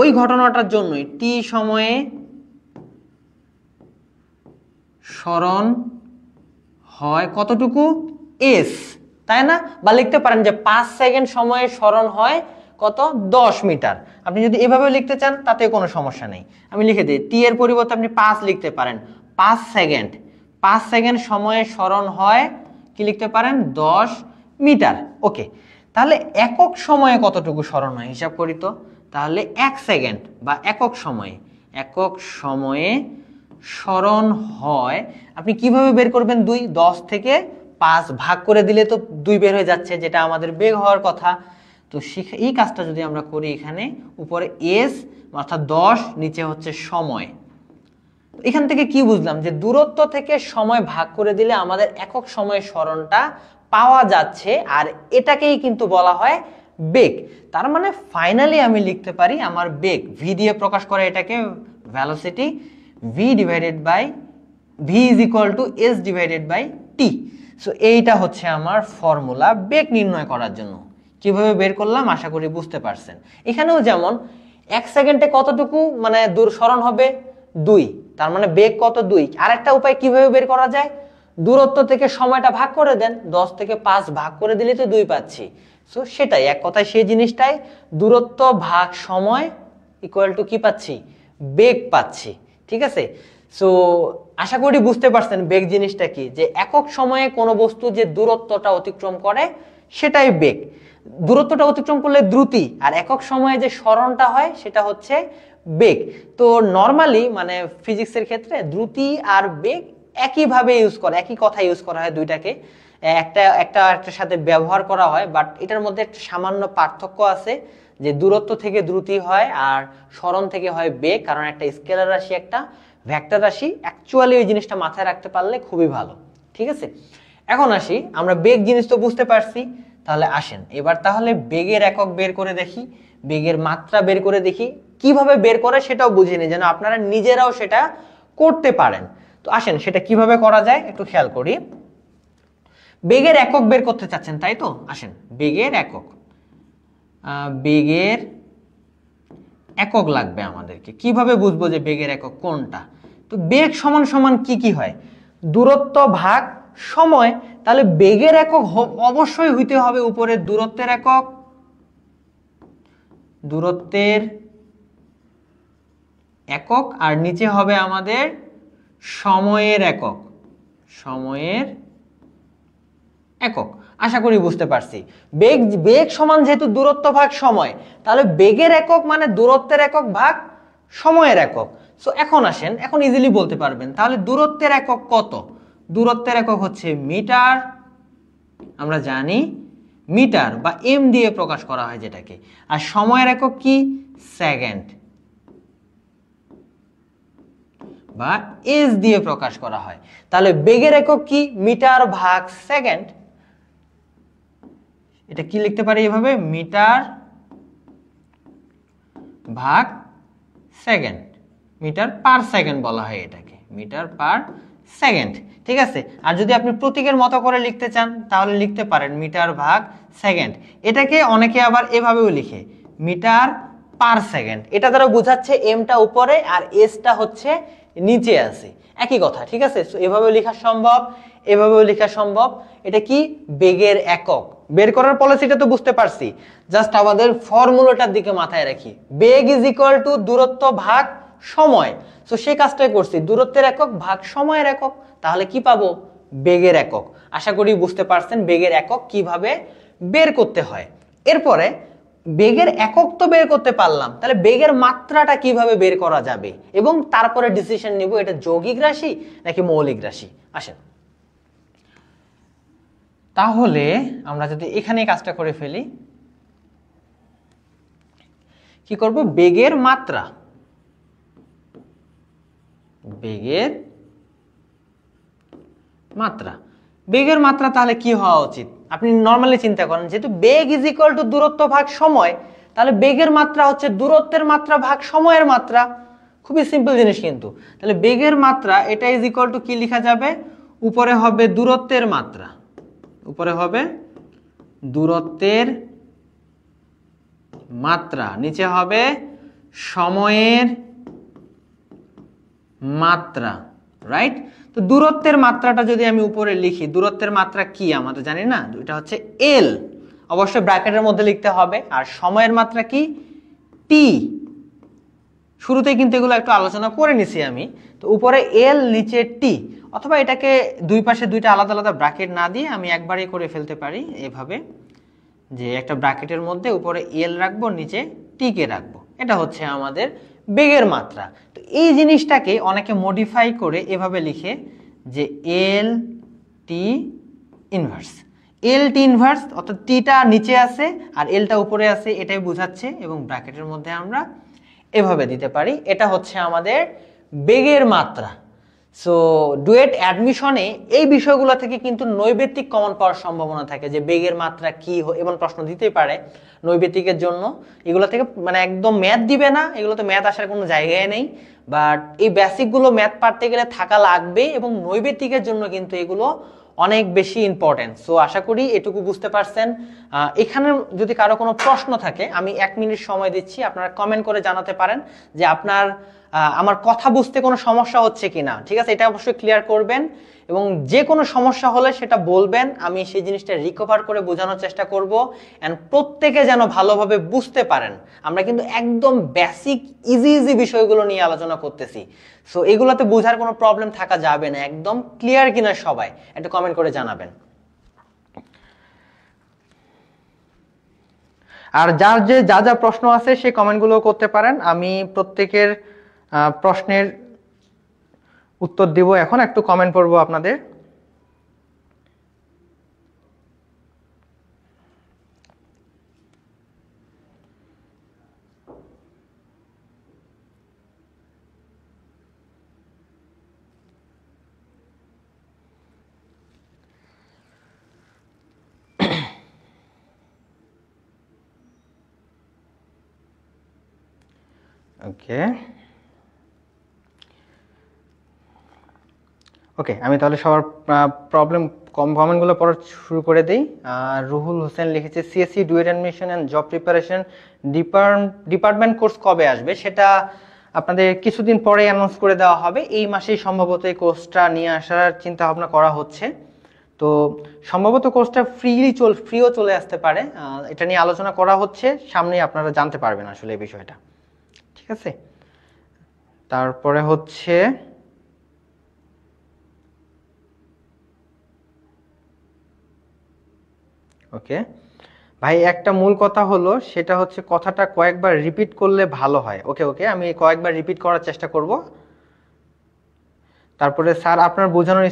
ওই ঘটনাটার জন্যই টি সময়ে স্মরণ হয় কতটুকু, এস, তাই না? বা লিখতে পারেন যে 5 সেকেন্ড সময়ে স্মরণ হয় কত, 10 মিটার। আপনি যদি এভাবে লিখতে চান তাতে কোনো সমস্যা নেই, আমি লিখে দিই। টি এর পরিবর্তে আপনি 5 লিখতে পারেন। 5 সেকেন্ড সময়ে স্মরণ হয় কি লিখতে পারেন, 10 মিটার। ওকে, তাহলে একক সময়ে কতটুকু স্মরণ হয় হিসাব করি তো। তাহলে 1 সেকেন্ড বা একক সময়ে সরণ হয়, আপনি কিভাবে বের করবেন? 2, 10 থেকে 5 ভাগ করে দিলে তো 2 বের হয়ে যাচ্ছে, যেটা আমাদের বেগ হওয়ার কথা। তো এই কাজটা যদি আমরা করি, এখানে উপরে এস অর্থাৎ 10, নিচে হচ্ছে সময়। এখান থেকে কি বুঝলাম? যে দূরত্ব থেকে সময় ভাগ করে দিলে আমাদের একক সময়ের সরণটা পাওয়া যাচ্ছে, আর এটাকেই কিন্তু বলা হয় বেগ। তার মানে ফাইনালি আমি লিখতে পারি আমার বেগ ভি দিয়ে প্রকাশ করে এটাকে velocity, V divided by V is equal to S divided by T. So এইটা হচ্ছে আমার ফর্মুলা বেগ নির্ণয় করার জন্য। কিভাবে বের করলাম আশা করি বুঝতে পারছেন। এখানেও যেমন 1 সেকেন্ডে কতটুকু মানে দূর সরণ হবে? 2, তার মানে বেগ কত? 2। আরেকটা উপায় কিভাবে বের করা যায়? দূরত্ব থেকে সময়টা ভাগ করে দেন, 10 থেকে 5 ভাগ করে দিলে তো 2 পাচ্ছি। সো সেটাই, এক কথায় সেই জিনিসটাই, দূরত্ব ভাগ সময় ইকুয়াল টু কি পাচ্ছি? বেগ পাচ্ছি। ঠিক আছে? সো আশা করি বুঝতে পারছেন বেগ জিনিসটা কি, যে একক সময়ে কোনো বস্তু যে দূরত্বটা অতিক্রম করে সেটাই বেগ। দূরত্বটা অতিক্রম করলে দ্রুতি, আর একক সময়ে যে সরণটা হয় সেটা হচ্ছে বেগ। তো নর্মালি মানে ফিজিক্সের ক্ষেত্রে দ্রুতি আর বেগ একইভাবে ইউজ করে, একই কথা ইউজ করা হয় দুইটাকে, একটার সাথে ব্যবহার করা হয়, বাট এটার মধ্যে একটা সামান্য পার্থক্য আছে, যে দূরত্ব থেকে দ্রুতি হয় আর সরণ থেকে হয় বেগ, কারণ একটা স্কেলার রাশি একটা ভেক্টর রাশি। অ্যাকচুয়ালি ওই জিনিসটা মাথায় রাখতে পারলে খুবই ভালো। ঠিক আছে, এখন আসি, আমরা বেগ জিনিস তো বুঝতে পারছি, তাহলে আসেন এবার তাহলে বেগের একক বের করে দেখি, বেগের মাত্রা বের করে দেখি। কিভাবে বের করে সেটাও বুঝিয়ে নিই, যেন আপনারা নিজেরাও সেটা করতে পারেন। তো আসেন সেটা কিভাবে করা যায় একটু খেয়াল করি। বেগের একক বের করতে চাচ্ছেন, তাই তো? আসেন বেগের একক, বেগের একক লাগবে আমাদেরকে। কিভাবে বুঝবো যে বেগের একক কোনটা? তো বেগ সমান সমান কি কি হয়? দূরত্ব ভাগ সময়। তাহলে বেগের একক অবশ্যই হইতে হবে উপরে দূরত্বের একক, দূরত্বের একক, আর নিচে হবে আমাদের সময়ের একক, সময়ের একক। আশা করি বুঝতে পারছি। বেগ সমান যেহেতু দূরত্ব ভাগ সময়, তাহলে বেগের একক মানে দূরত্বের একক ভাগ সময়ের একক। সো এখন আসেন, এখন ইজিলি বলতে পারবেন তাহলে দূরত্বের একক কত? দূরত্বের একক হচ্ছে মিটার, আমরা জানি মিটার বা এম দিয়ে প্রকাশ করা হয় যেটাকে। আর সময়ের একক কি? সেকেন্ড বা এস দিয়ে প্রকাশ করা হয়। তাহলে বেগের একক কি? মিটার ভাগ সেকেন্ড। এটা কি লিখতে পারি এভাবে? মিটার ভাগ সেকেন্ড, মিটার পার সেকেন্ড বলা হয় এটাকে, মিটার পার সেকেন্ড। ঠিক আছে, আর যদি আপনি প্রতীকের মতো করে লিখতে চান তাহলে লিখতে পারেন মিটার ভাগ সেকেন্ড। এটাকে অনেকে আবার এভাবেও লিখে মিটার পার সেকেন্ড। এটা দ্বারা বোঝাচ্ছে এমটা উপরে আর এসটা হচ্ছে নিচে আছে, একই কথা। ঠিক আছে, এভাবেও লেখা সম্ভব, এভাবেও লেখা সম্ভব। এটা কি? বেগের একক। বের করার পলিসিটা তো বুঝতে পারছি, জাস্ট আমাদের ফর্মুলাটার দিকে মাথায় রাখি। বেগ ইজ ইকুয়াল টু দূরত্ব ভাগ সময়। সো সেই কাজটাই করছি, দূরত্বের একক ভাগ সময়ের একক। তাহলে কি পাবো? বেগের একক। আশা করি বুঝতে পারছেন বেগের একক কিভাবে বের করতে হয়। এরপরে বেগের একক তো বের করতে পারলাম, তাহলে বেগের মাত্রাটা কিভাবে বের করা যাবে, এবং তারপরে ডিসিশন নিব এটা যৌগিক রাশি নাকি মৌলিক রাশি। আসেন তাহলে আমরা যদি এখানে কাজটা করে ফেলি, কি করব? বেগের মাত্রা, বেগের মাত্রা, বেগের মাত্রা তাহলে কি হওয়া উচিত? আপনি নরমালি চিন্তা করেন, যেহেতু বেগ ইজ ইকুয়াল টু দূরত্ব ভাগ সময়, তাহলে বেগের মাত্রা হচ্ছে দূরত্বের মাত্রা ভাগ সময়ের মাত্রা। খুবই সিম্পল জিনিস কিন্তু। তাহলে বেগের মাত্রা এটা ইজ ইকুয়াল টু কি লেখা যাবে? উপরে হবে দূরত্বের মাত্রা, উপরে হবে দূরত্বের মাত্রা, নিচে হবে সময়ের মাত্রা, রাইট? তো দূরত্বের মাত্রাটা যদি আমি উপরে লিখি, দূরত্বের মাত্রা কি আমাদের জানি না, এটা হচ্ছে এল, অবশ্যই ব্র্যাকেটের মধ্যে লিখতে হবে। আর সময়ের মাত্রা কি? টি। শুরুতেই কিন্তু এগুলো একটু আলোচনা করে নিছি আমি। তো উপরে এল, নিচে টি, অথবা এটাকে দুই পাশে দুইটা আলাদা আলাদা ব্র্যাকেট না দিয়ে আমি একবারই করে ফেলতে পারি এভাবে, যে একটা ব্র্যাকেটের মধ্যে উপরে এল রাখবো, নিচে টি কে রাখবো। এটা হচ্ছে আমাদের বেগের মাত্রা। তো এই জিনিসটাকে অনেকে মডিফাই করে এভাবে লিখে যে এল টি ইনভার্স। এল টি ইনভার্স অর্থাৎ টিটা নিচে আছে আর এলটা উপরে আছে, এটাই বোঝাচ্ছে, এবং ব্র্যাকেটের মধ্যে আমরা এভাবে দিতে পারি। এটা হচ্ছে আমাদের বেগের মাত্রা। সো ডুয়েট অ্যাডমিশনে এই বিষয়গুলো থেকে কিন্তু নৈবেত্তিক কমন পাওয়ার সম্ভাবনা থাকে, যে বেগের মাত্রা কি, এমন প্রশ্ন দিতেই পারে নৈবেত্তিকের জন্য। এগুলো থেকে মানে একদম ম্যাথ দিবে না, এগুলোতে ম্যাথ আসার কোনো জায়গায় নেই, বাট এই বেসিকগুলো ম্যাথ পারতে গেলে থাকা লাগবে, এবং নৈবেত্তিকের জন্য কিন্তু এগুলো অনেক বেশি ইম্পর্টেন্ট। সো আশা করি এটুকু বুঝতে পারছেন। এখানে যদি কারো কোনো প্রশ্ন থাকে আমি 1 মিনিট সময় দিচ্ছি, আপনারা কমেন্ট করে জানাতে পারেন যে আপনার আমার কথা বুঝতে কোনো সমস্যা হচ্ছে কিনা। ঠিক আছে, এটা অবশ্যই ক্লিয়ার করবেন, এবং যে কোনো সমস্যা হলে সেটা বলবেন, আমি সেই জিনিসটা রিকভার করে বোঝানোর চেষ্টা করব, অ্যান্ড প্রত্যেকে যেন ভালোভাবে বুঝতে পারেন। আমরা কিন্তু একদম বেসিক ইজি ইজি বিষয়গুলো নিয়ে আলোচনা করতেছি, সো এগুলোতে বোঝার কোনো প্রবলেম থাকা যাবে না। একদম ক্লিয়ার কিনা সবাই একটা কমেন্ট করে জানাবেন। আর যার যে যা যা প্রশ্ন আছে সেই কমেন্টগুলো করতে পারেন, আমি প্রত্যেকের প্রশ্নের উত্তর দিব। এখন একটু কমেন্ট পড়বো আপনাদের। ওকে ওকে, আমি তাহলে সবার কমেন্টগুলো পড়া শুরু করে দিই। রুহুল হোসেন লিখেছে CSC duet admission and job preparation department course কবে আসবে, সেটা আপনাদের কিছুদিন পরে অ্যানাউন্স করে দেওয়া হবে। এই মাসেই সম্ভবত এই কোর্সটা নিয়ে আসার চিন্তা ভাবনা করা হচ্ছে। তো সম্ভবত কোর্সটা ফ্রিও চলে আসতে পারে, এটা নিয়ে আলোচনা করা হচ্ছে, সামনেই আপনারা জানতে পারবেন আসলে এই বিষয়টা। ঠিক আছে, তারপরে হচ্ছে ওকে ভাই, একটা মূল কথা হলো, সেটা হচ্ছে কথাটা কয়েকবার রিপিট করলে ভালো হয়। ওকে ওকে, আমি কয়েকবার রিপিট করার চেষ্টা করব। তারপরে স্যার আপনার বোঝানোর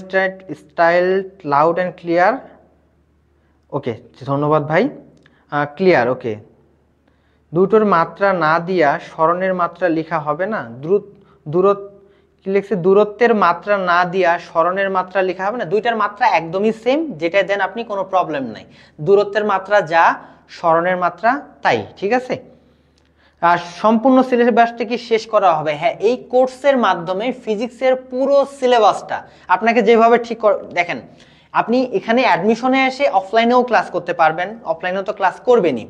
স্টাইল লাউড অ্যান্ড ক্লিয়ার। ওকে, ধন্যবাদ ভাই। ক্লিয়ার, ওকে। দুটোর মাত্রা না দিয়া স্মরণের মাত্রা লেখা হবে না? কি লিখছে, দূরত্বের মাত্রা না দিয়া স্মরণের মাত্রা লেখা হবে না? দুইটার মাত্রা একদমই সেম, যেটা দেন আপনি কোনো প্রবলেম নাই। দূরত্বের মাত্রা যা, স্মরণের মাত্রা তাই। ঠিক আছে, আর সম্পূর্ণ সিলেবাসটা কি শেষ করা হবে? হ্যাঁ, এই কোর্সের মাধ্যমে ফিজিক্সের পুরো সিলেবাসটা আপনাকে যেভাবে দেখেন, আপনি এখানে অ্যাডমিশনে এসে অফলাইনেও ক্লাস করতে পারবেন, অফলাইনেও তো ক্লাস করবেনই।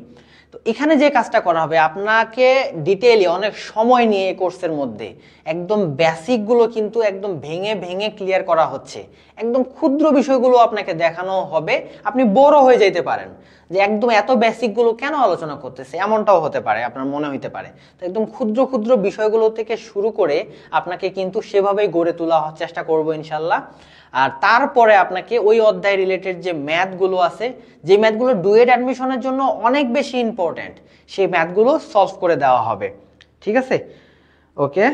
তো এখানে যে কাজটা করা হবে, আপনাকে ডিটেইলি অনেক সময় নিয়ে এই কোর্সের মধ্যে একদম বেসিকগুলো কিন্তু একদম ভেঙে ভেঙে ক্লিয়ার করা হচ্ছে। একদম ক্ষুদ্র বিষয়গুলো আপনাকে দেখানো হবে, আপনি বড় হয়ে যেতে পারেন যে একদম এত বেসিকগুলো কেন আলোচনা করতেছে, এমনটাও হতে পারে, আপনার মনে হইতে পারে। তো একদম ক্ষুদ্র ক্ষুদ্র বিষয়গুলো থেকে শুরু করে আপনাকে কিন্তু সেভাবেই গড়ে তোলা চেষ্টা করবো ইনশাল্লাহ। আর তারপরে আপনাকে ওই অধ্যায় রিলেটেড যে ম্যাথগুলো আছে, যে ম্যাথগুলো ডুয়েট অ্যাডমিশনের জন্য অনেক বেশি ইম্পর্টেন্ট, সেই ম্যাথগুলো সলভ করে দেওয়া হবে। ঠিক আছে, ওকে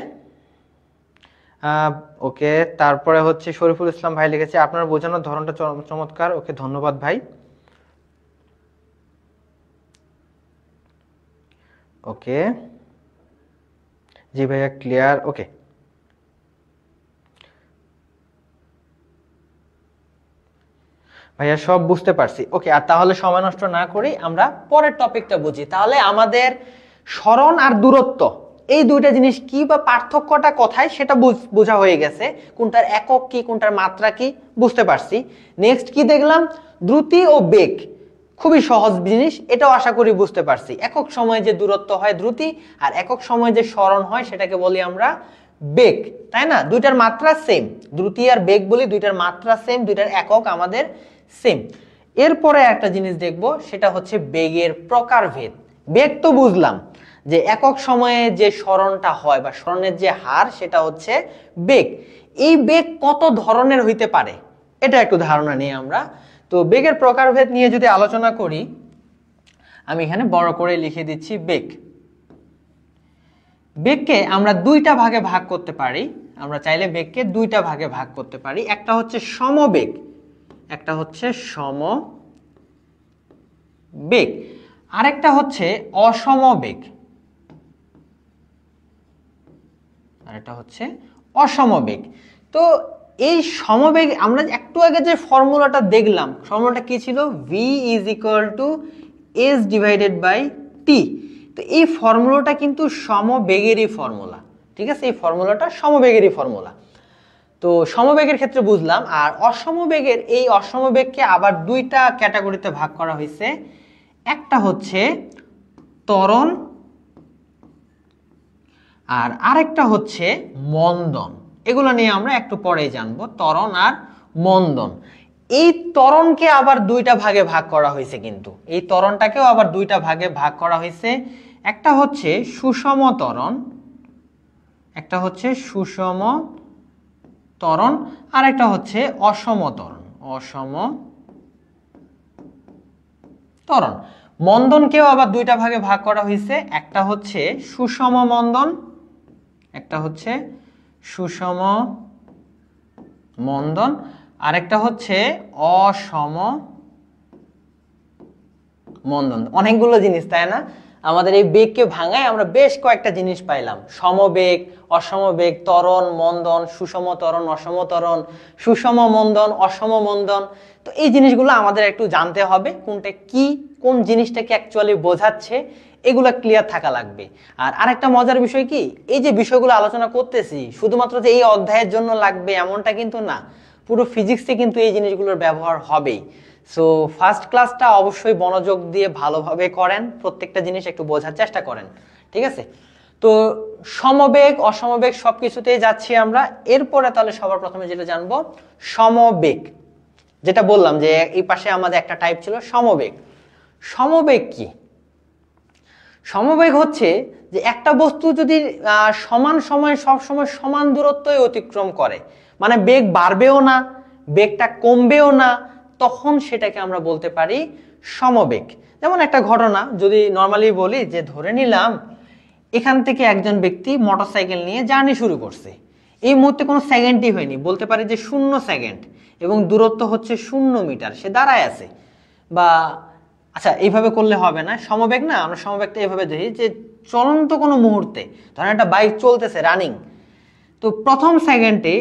ওকে। তারপরে হচ্ছে শরীফুল ইসলাম ভাই লিখেছে আপনার বোঝানোর ধরনটা চমৎকার। ওকে, ধন্যবাদ ভাই। ওকে জি ভাইয়া, ক্লিয়ার। ওকে ভাইয়া, সব বুঝতে পারছি। ওকে, আর তাহলে সময় নষ্ট না করে আমরা পরের টপিকটা বুঝি। তাহলে আমাদের স্মরণ আর দূরত্ব, এই দুইটা জিনিস কি বা পার্থক্যটা কোথায় সেটা বোঝা হয়ে গেছে। কোনটার একক কি, কোনটার মাত্রা কি বুঝতে পারছি। নেক্সট কি দেখলাম, দ্রুতি ও বেগ, খুবই সহজ জিনিস, এটাও আশা করি বুঝতে পারছি। একক সময়ে যে দূরত্ব হয় দ্রুতি, আর একক সময়ে যে স্মরণ হয় সেটাকে বলি আমরা বেগ, তাই না? দুইটার মাত্রা সেম, দ্রুতি আর বেগ বলি, দুইটার মাত্রা সেম, দুইটার একক আমাদের সেম। এরপরে একটা জিনিস দেখব, সেটা হচ্ছে বেগের প্রকারভেদ। বেগ তো বুঝলাম যে একক সময়ে যে স্মরণটা হয় বা স্মরণের যে হার, সেটা হচ্ছে বেগ। এই বেগ কত ধরনের হইতে পারে এটা একটু ধারণা নিই আমরা। তো বেগের প্রকারভেদ নিয়ে যদি আলোচনা করি, আমি এখানে বড় করে লিখে দিচ্ছি বেগ। বেগকে আমরা দুইটা ভাগে ভাগ করতে পারি, আমরা চাইলে বেগকে দুইটা ভাগে ভাগ করতে পারি। একটা হচ্ছে সমবেগ, একটা হচ্ছে সমবেগ, আরেকটা হচ্ছে অসমবেগ, আরেকটা হচ্ছে অসমবেগ। তো এই সমবেগ আমরা একটু আগে যে ফর্মুলাটা দেখলাম, ফর্মুলাটা কি ছিল? v is equal to S divided by T. তো এই ফর্মুলাটা কিন্তু সমবেগেরই ফর্মুলা, ঠিক আছে? এই ফর্মুলাটা সমবেগেরই ফর্মুলা। তো সমবেগের ক্ষেত্রে বুঝলাম। আর অসমবেগের, এই অসমবেগকে আবার দুইটা ক্যাটাগরিতে ভাগ করা হয়েছে। একটা হচ্ছে ত্বরণ আর আরেকটা হচ্ছে মন্দন। এগুলো নিয়ে আমরা একটু পরেই জানবো, ত্বরণ আর মন্দন। এই ত্বরণকে আবার দুইটা ভাগে ভাগ করা হয়েছে, কিন্তু এই ত্বরণটাকেও আবার দুইটা ভাগে ভাগ করা হয়েছে। একটা হচ্ছে সুষম ত্বরণ, একটা হচ্ছে সুষম ত্বরণ, আর একটা হচ্ছে অসম ত্বরণ, অসম ত্বরণ। মন্দনকেও আবার দুইটা ভাগে ভাগ করা হয়েছে। একটা হচ্ছে সুষম মন্দন, একটা হচ্ছে সুষম মন্দন, আরেকটা হচ্ছে অসম মন্দন। অনেকগুলো জিনিস, তাই না? আমাদের এই বেগকে ভাঙায় আমরা বেশ কয়েকটা জিনিস পাইলাম: সমবেগ, অসমবেগ, ত্বরণ, মন্দন, সুষম ত্বরণ, অসম ত্বরণ, সুষম মন্দন, অসম মন্দন। তো এই জিনিসগুলো আমাদের একটু জানতে হবে, কোনটা কি, কোন জিনিসটাকে অ্যাকচুয়ালি বোঝাচ্ছে, এগুলো ক্লিয়ার থাকা লাগবে। আর আরেকটা মজার বিষয় কি, এই যে বিষয়গুলো আলোচনা করতেছি শুধুমাত্র যে এই অধ্যায়ের জন্য লাগবে এমনটা কিন্তু না, পুরো ফিজিক্সে কিন্তু এই জিনিসগুলোর ব্যবহার হবেই। সো ফার্স্ট ক্লাসটা অবশ্যই মনোযোগ দিয়ে ভালোভাবে করেন, প্রত্যেকটা জিনিস একটু বোঝার চেষ্টা করেন, ঠিক আছে? তো সমবেগ, অসমবেগ সবকিছুতেই যাচ্ছি আমরা। এরপরে তাহলে সবার প্রথমে যেটা জানবো, সমবেগ। যেটা বললাম যে এই পাশে আমাদের একটা টাইপ ছিল সমবেগ। সমবেগ কি? সমবেগ হচ্ছে যে একটা বস্তু যদি সমান সময় সবসময় সমান দূরত্বই অতিক্রম করে, মানে বেগ বাড়বেও না, বেগটা কমবেও না, তখন সেটাকে আমরা বলতে পারি সমবেগ। যেমন একটা ঘটনা যদি নর্মালি বলি, যে ধরে নিলাম এখান থেকে একজন ব্যক্তি মোটরসাইকেল নিয়ে জার্নি শুরু করছে। এই মুহূর্তে কোনো সেকেন্ডই হয়নি, বলতে পারি যে 0 সেকেন্ড, এবং দূরত্ব হচ্ছে 0 মিটার, সে দাঁড়ায় আছে। বা আচ্ছা, এইভাবে করলে হবে না, সমবেগ না, আমরা সমবেগটা এইভাবে দেখি যে চলন্ত কোনো মুহূর্তে, ধরেন একটা বাইক চলতেছে রানিং, তো প্রথম সেকেন্ডে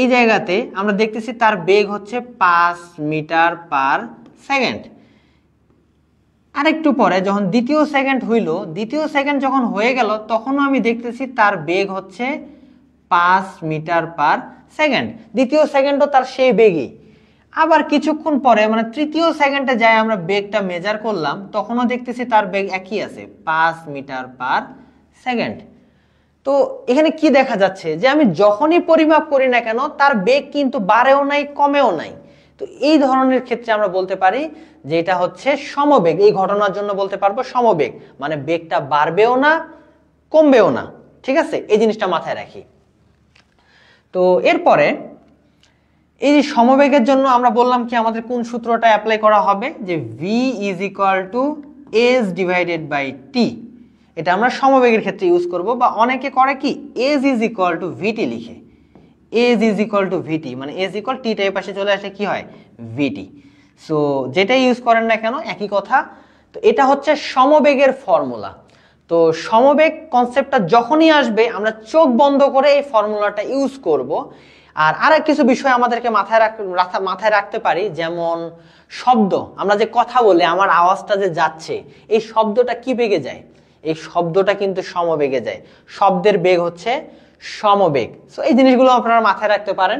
এই জায়গাতে আমরা দেখতেছি তার বেগ হচ্ছে 5 মিটার পার সেকেন্ড। আরেকটু পরে যখন দ্বিতীয় সেকেন্ড হইল, দ্বিতীয় সেকেন্ড যখন হয়ে গেল, তখনও আমি দেখতেছি তার বেগ হচ্ছে 5 মিটার পার সেকেন্ড। দ্বিতীয় সেকেন্ডও তার সেই বেগই। আবার কিছুক্ষণ পরে মানে তৃতীয় সেকেন্ডে যায় আমরা বেগটা মেজার করলাম, তখনও দেখতেছি তার বেগ একই আছে, 5 মিটার পার সেকেন্ড। তো এখানে কি দেখা যাচ্ছে, যে আমি যখনই পরিমাপ করি না কেন তার বেগ কিন্তু বাড়েও নাই কমেও নাই। তো এই ধরনের ক্ষেত্রে আমরা বলতে পারি যে এটা হচ্ছে সমবেগ। এই ঘটনার জন্য বলতে পারবো সমবেগ, মানে বেগটা বাড়বেও না কমবেও না, ঠিক আছে? এই জিনিসটা মাথায় রাখি। তো এরপরে এই যে সমবেগের জন্য আমরা বললাম কি, আমাদের কোন সূত্রটা অ্যাপ্লাই করা হবে, যে v is equal to S divided by T. এটা আমরা সমবেগের ক্ষেত্রে ইউজ করব। বা অনেকে করে কি, এস ইজ ইকুয়াল টু ভিটি লিখে, এস ইজ ইকুয়াল টু ভিটি, মানে এস ইকুয়াল টি টাইপ পাশে চলে আসে কি হয়, ভিটি। সো যেটাই ইউজ করেন না কেন একই কথা। তো এটা হচ্ছে সমবেগের ফর্মুলা। তো সমবেগ কনসেপ্টটা যখনই আসবে আমরা চোখ বন্ধ করে এই ফর্মুলাটা ইউজ করব। আর আরেক কিছু বিষয় আমাদেরকে মাথায় রাখতে পারি, যেমন শব্দ। আমরা যে কথা বলি, আমার আওয়াজটা যে যাচ্ছে, এই শব্দটা কি বেগে যায়? এই শব্দটা কিন্তু সমবেগে যায়। শব্দের বেগ হচ্ছে সমবেগ। সো এই জিনিসগুলো আপনারা মাথায় রাখতে পারেন।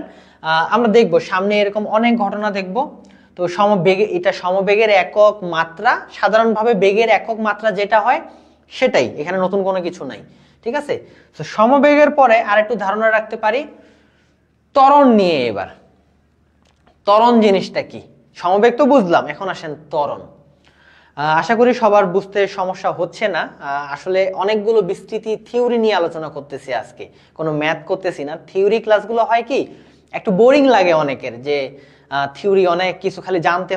আমরা দেখব সামনে এরকম অনেক ঘটনা দেখব। তো সমবেগে, এটা সমবেগের একক মাত্রা, সাধারণভাবে বেগের একক মাত্রা যেটা হয় সেটাই, এখানে নতুন কোনো কিছু নাই, ঠিক আছে? তো সমবেগের পরে আরেকটু ধারণা রাখতে পারি ত্বরণ নিয়ে। এবার ত্বরণ জিনিসটা কি? সমবেগ তো বুঝলাম, এখন আসেন ত্বরণ। আশা করি সবার বুঝতে সমস্যা হচ্ছে না। আসলে অনেকগুলো বিস্তৃতি থিওরি নিয়ে আলোচনা করতেছি আজকে, কোনো ম্যাথ করতেছি না। থিওরি ক্লাসগুলো হয় কি, একটু বোরিং লাগে অনেকের, যে থিওরি অনেক কিছু খালি জানতে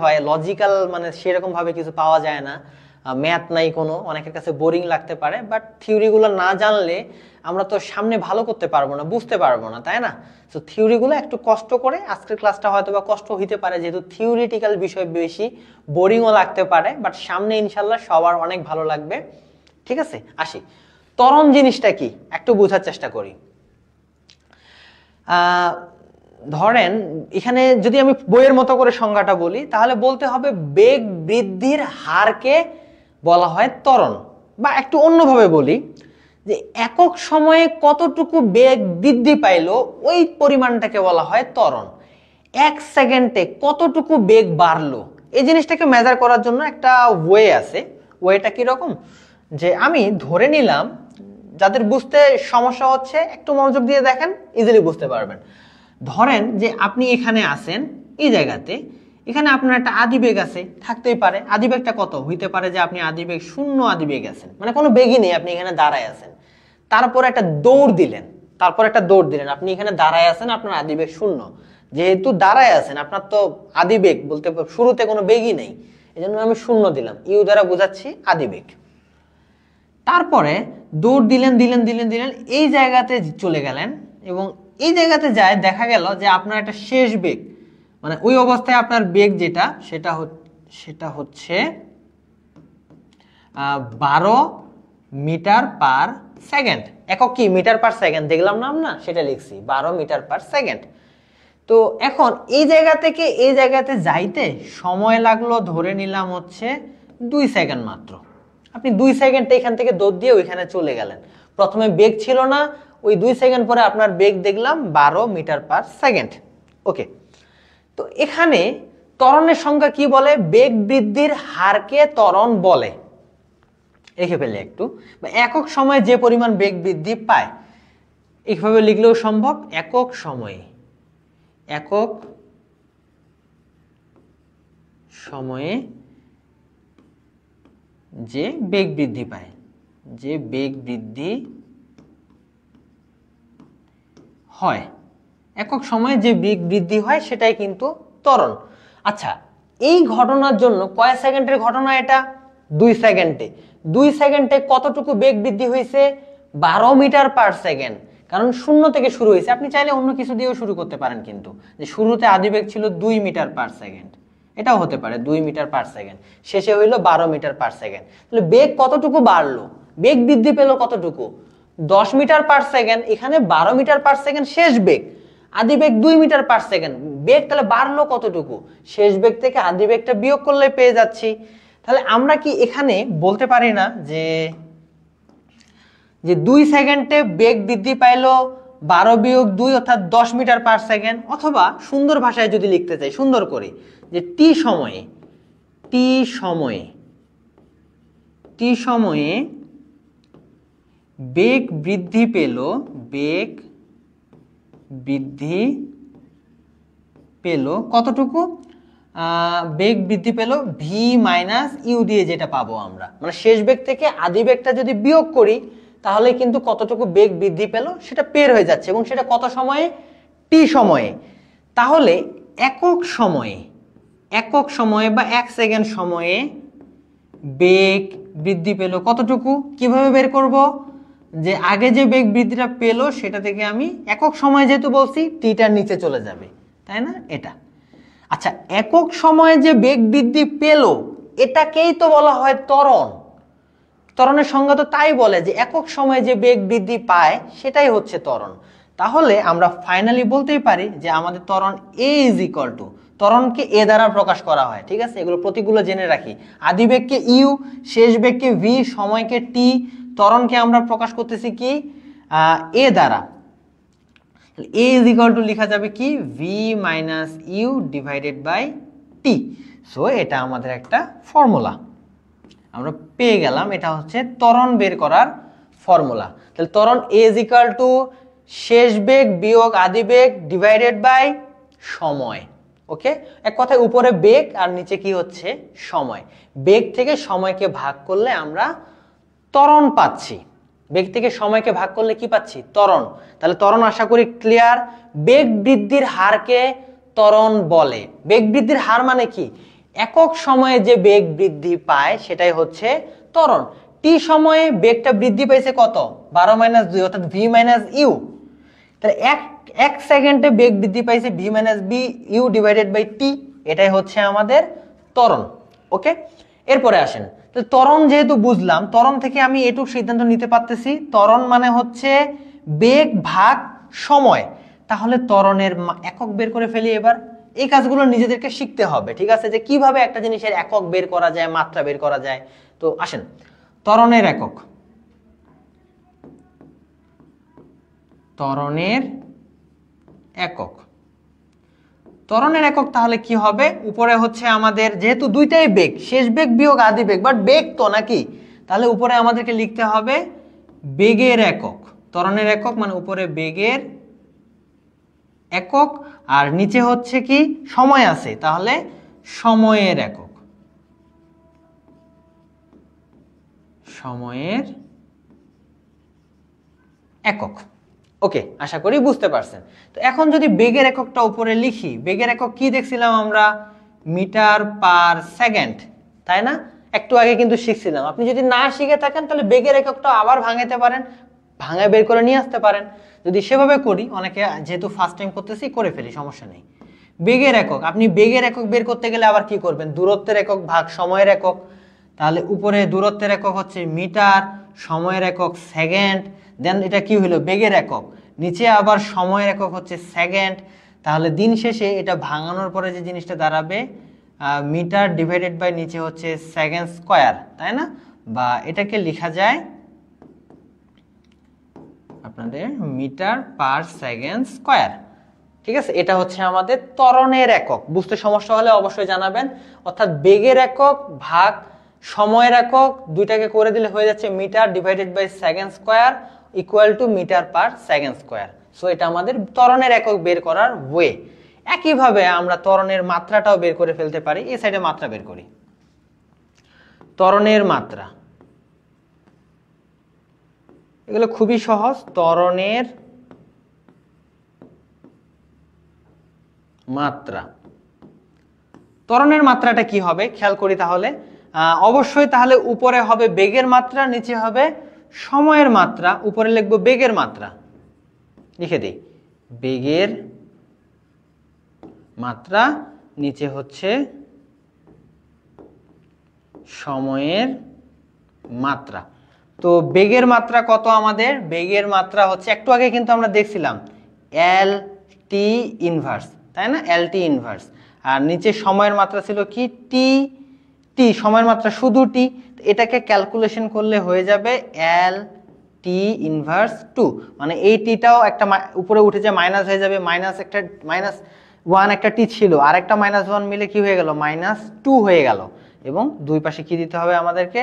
হয়, লজিক্যাল মানে সেরকম ভাবে কিছু পাওয়া যায় না। ম্যাথ নাই কোনো, অনেকের কাছে বোরিং লাগতে পারে, বাট থিওরিগুলো না জানলে আমরা তো সামনে ভালো করতে পারবো না, বুঝতে পারবো না, তাই না? তো থিওরিগুলো একটু কষ্ট করে, আজকের ক্লাসটা হয়তো বা কষ্ট হইতে পারে যেহেতু থিওরিটিক্যাল বিষয় বেশি, বোরিংও লাগতে পারে, বাট সামনে ইনশাল্লাহ সবার অনেক ভালো লাগবে। ঠিক আছে, আসি ত্বরণ জিনিসটা কি একটু বোঝার চেষ্টা করি। ধরেন এখানে যদি আমি বইয়ের মতো করে সংজ্ঞাটা বলি তাহলে বলতে হবে বেগ বৃদ্ধির হারকে বলা হয় ত্বরণ, বা একটু অন্যভাবে বলি যে একক সময়ে কতটুকু বেগ বৃদ্ধি পাইলো ওই পরিমাণটাকে বলা হয় ত্বরণ। 1 সেকেন্ডে কতটুকু বেগ বাড়লো এই জিনিসটাকে মেজার করার জন্য একটা ওয়ে আছে। ওয়েটা কি রকম, যে আমি ধরে নিলাম, যাদের বুঝতে সমস্যা হচ্ছে একটু মনোযোগ দিয়ে দেখেন, ইজিলি বুঝতে পারবেন। ধরেন যে আপনি এখানে আছেন এই জায়গাতে, এখানে আপনার একটা আদিবেগ আছে, থাকতেই পারে। আদিবেগটা কত হইতে পারে যে আপনি আদিবেগ 0 আদিবেগ আছেন, মানে কোনো বেগই নেই, আপনি এখানে দাঁড়ায় আছেন। তারপর একটা দৌড় দিলেন, আপনি এখানে দাঁড়ায় আছেন, আপনার আদিবেগ 0। যেহেতু দাঁড়ায় আছেন, আপনার তো আদিবেগ বলতে শুরুতে কোনো বেগই নেই, এজন্য আমি 0 দিলাম, ইউ দ্বারা বোঝাচ্ছি আদিবেগ। তারপরে দৌড় দিলেন, এই জায়গাতে চলে গেলেন, এবং এই জায়গাতে যায় দেখা গেল যে আপনার একটা শেষ বেগ, মানে ওই অবস্থায় আপনার বেগ যেটা সেটা হচ্ছে 12 মিটার পার সেকেন্ড। একক কি মিটার পার সেকেন্ড, দেখলাম না আমরা, সেটা লিখছি 12 মিটার পার সেকেন্ড। তো এখন এই জায়গা থেকে এই জায়গাতে যাইতে সময় লাগলো ধরে নিলাম হচ্ছে 2 সেকেন্ড মাত্র। আপনি 2 সেকেন্ড এখান থেকে দৌড় দিয়ে ওইখানে চলে গেলেন, প্রথমে বেগ ছিল না, ওই 2 সেকেন্ড পরে আপনার বেগ দেখলাম 12 মিটার পার সেকেন্ড। ওকে, তো এখানে ত্বরণের সংজ্ঞা কি বলে, বেগ বৃদ্ধির হারকে ত্বরণ বলে। লিখে ফেলে একটু, একক সময়ে যে পরিমাণ বেগ বৃদ্ধি পায়, এইভাবে লিখলেও সম্ভব। একক সময়ে যে বেগ বৃদ্ধি পায়, যে বেগ বৃদ্ধি হয়, একক সময়ে যে বেগ বৃদ্ধি হয় সেটাই কিন্তু ত্বরণ। আচ্ছা, এই ঘটনার জন্য কয় সেকেন্ডের ঘটনা এটা? 2 সেকেন্ডে। 2 সেকেন্ডে কতটুকু বেগ বৃদ্ধি হয়েছে? 12 মিটার পার সেকেন্ড, কারণ 0 থেকে শুরু হয়েছে। আপনি চাইলে অন্য কিছু দিয়েও শুরু করতে পারেন, কিন্তু যে শুরুতে আদিবেগ ছিল 2 মিটার পার সেকেন্ড, এটাও হতে পারে 2 মিটার পার সেকেন্ড, শেষে হইলো 12 মিটার পার সেকেন্ড। তাহলে বেগ কতটুকু বাড়লো, বেগ বৃদ্ধি পেলো কতটুকু? 10 মিটার পার সেকেন্ড, এখানে 12 মিটার পার সেকেন্ড শেষ বেগ, আদিবেগ 2 মিটার পার সেকেন্ড, বেগ তাহলে বাড়লো কতটুকু? শেষ বেগ থেকে আদিবেগটা বিয়োগ করলে পেয়ে যাচ্ছি। তাহলে আমরা কি এখানে বলতে পারি না যে 2 সেকেন্ডে বেগ বৃদ্ধি পাইলো 12 বিয়োগ 2 অর্থাৎ 10 মিটার পার সেকেন্ড? অথবা সুন্দর ভাষায় যদি লিখতে চাই সুন্দর করে, যে টি সময়ে বেগ বৃদ্ধি পেল কতটুকু? বেগ বৃদ্ধি পেল ভি মাইনাস ইউ দিয়ে, যেটা পাবো আমরা, মানে শেষ বেগ থেকে আদি বেগটা যদি বিয়োগ করি তাহলে কিন্তু কতটুকু বেগ বৃদ্ধি পেল সেটা বের হয়ে যাচ্ছে, এবং সেটা কত সময়ে? টি সময়ে। তাহলে একক সময়ে বা 1 সেকেন্ড সময়ে বেগ বৃদ্ধি পেল কতটুকু? কিভাবে বের করব? যে আগে যে বেগ বৃদ্ধিটা পেল সেটা থেকে আমি একক সময় যেহেতু বলছি, টিটার নিচে চলে যাবে, তাই না? এটা আচ্ছা, একক সময়ে যে বেগ বৃদ্ধি পেল এটাকেই তো বলা হয় ত্বরণ। ত্বরণের সংজ্ঞা তো তাই বলে যে একক সময়ে যে বেগ বৃদ্ধি পায় সেটাই হচ্ছে ত্বরণ। তাহলে আমরা ফাইনালি বলতেই পারি যে আমাদের ত্বরণ এ ইজ ইকুয়াল টু, ত্বরণকে এ দ্বারা প্রকাশ করা হয়। ঠিক আছে, এগুলো প্রতীকগুলো জেনে রাখি। আদিবেগকে ইউ, শেষ বেগকে ভি, সময়কে টি, ত্বরণকে আমরা প্রকাশ করতেছি কি? এ দ্বারা। এ ইজ ইকুয়াল টু লেখা যাবে কি? V minus U divided by T. So এটা আমাদের একটা ফর্মুলা আমরা পেয়ে গেলাম, এটা হচ্ছে ত্বরণ বের করার ফর্মুলা। তাহলে ত্বরণ এ ইজ ইকুয়াল টু শেষ বেগ বিয়োগ আদিবেগ ডিভাইডেড বাই সময়। ওকে, এক কথায় উপরে বেগ আর নিচে কি হচ্ছে? সময়। বেগ থেকে সময়কে ভাগ করলে আমরা ত্বরণ পাচ্ছি। বেগ থেকে সময়কে ভাগ করলে কি পাচ্ছি? ত্বরণ। তাহলে ত্বরণ আশা করি ক্লিয়ার। বেগ বৃদ্ধির হারকে ত্বরণ বলে। বেগ বৃদ্ধির হার মানে কি? একক সময়ে যে বেগ বৃদ্ধি পায় সেটাই হচ্ছে ত্বরণ। টি সময়ে বেগটা বৃদ্ধি পাইছে কত, 12 - 2 অর্থাৎ ভি মাইনাস ইউ। তাহলে এক সেকেন্ডে বেগ বৃদ্ধি পাইছে V minus B U divided by T, এটাই হচ্ছে আমাদের ত্বরণ। ওকে, এরপরে আসেন। তো ত্বরণ যেহেতু বুঝলাম, ত্বরণ থেকে আমি এটুকু সিদ্ধান্ত নিতে পারতেছি ত্বরণ মানে হচ্ছে বেগ ভাগ সময়। তাহলে ত্বরণের একক বের করে ফেলি এবার। এই কাজগুলো নিজেদেরকে শিখতে হবে, ঠিক আছে, যে কিভাবে একটা জিনিসের একক বের করা যায়, মাত্রা বের করা যায়। তো আসেন, ত্বরণের একক, ত্বরণের একক, ত্বরণের একক তাহলে কি হবে? উপরে হচ্ছে আমাদের যেহেতু দুইটাই বেগ, শেষ বেগ বিয়োগ আদি বেগ, বাট বেগ তো নাকি, তাহলে উপরে আমাদেরকে লিখতে হবে বেগের একক। ত্বরণের একক মানে উপরে বেগের একক, আর নিচে হচ্ছে কি সময় আছে, তাহলে সময়ের একক, সময়ের একক। ওকে, আশা করি বুঝতে পারছেন। তো এখন যদি বেগের এককটা উপরে লিখি, বেগের একক কি দেখছিলাম আমরা? মিটার পার সেকেন্ড, তাই না? একটু আগে কিন্তু শিখছিলাম। আপনি যদি না শিখে থাকেন তাহলে বেগের এককটা আবার ভাঙাইতে পারেন, ভাঙায় বের করে নিয়ে আসতে পারেন। যদি সেভাবে করি, অনেকে যেহেতু ফার্স্ট টাইম করতেছি করে ফেলি, সমস্যা নেই। বেগের একক, আপনি বেগের একক বের করতে গেলে আবার কি করবেন? দূরত্বের একক ভাগ সময়ের একক। তাহলে উপরে দূরত্বের একক হচ্ছে মিটার, সময়ের একক সেকেন্ড, দেন এটা কি হলো? বেগের একক। নিচে আবার সময়ের একক হচ্ছে সেকেন্ড। তাহলে দিন শেষে এটা ভাঙানোর পরে যে জিনিসটা দাঁড়াবে মিটার ডিভাইডেড বাই নিচে হচ্ছে সেকেন্ড স্কোয়ার, তাই না? বা এটাকে লেখা যায় আপনাদের মিটার পার সেকেন্ড স্কোয়ার। ঠিক আছে, এটা হচ্ছে আমাদের ত্বরণের একক। বুঝতে সমস্যা হলে অবশ্যই জানাবেন। অর্থাৎ বেগের একক ভাগ সময়ের একক, দুইটাকে করে দিলে হয়ে যাচ্ছে metre divided by second square equal to metre per second square. So এটা আমাদের ত্বরণের একক বের করার ওয়ে। একইভাবে আমরা ত্বরণের মাত্রাটাও বের করে ফেলতে পারি। এই সাইডে মাত্রা বের করি, ত্বরণের মাত্রা, এগুলো খুবই সহজ। ত্বরণের মাত্রা, ত্বরণের মাত্রাটা কি হবে খেয়াল করি তাহলে। অবশ্যই তাহলে উপরে হবে বেগের মাত্রা, নিচে হবে সময়ের মাত্রা। উপরে লিখব বেগের মাত্রা, লিখে দিই বেগের মাত্রা, নিচে হচ্ছে সময়ের মাত্রা। তো বেগের মাত্রা কত আমাদের? বেগের মাত্রা হচ্ছে একটু আগে কিন্তু আমরা দেখছিলাম এল টি ইনভার্স, তাই না? এল টি ইনভার্স। আর নিচে সময়ের মাত্রা ছিল কি? টি। টি সময়ের মাত্রা শুধু টি। এটাকে ক্যালকুলেশন করলে হয়ে যাবে এল টি ইনভার্স 2। মানে এই টিটাও একটা উপরে উঠে যায়, মাইনাস হয়ে যাবে। -1 একটা টি ছিল, আর একটা -1 মিলে কি হয়ে গেল? -2 হয়ে গেল। এবং দুই পাশে কি দিতে হবে আমাদেরকে?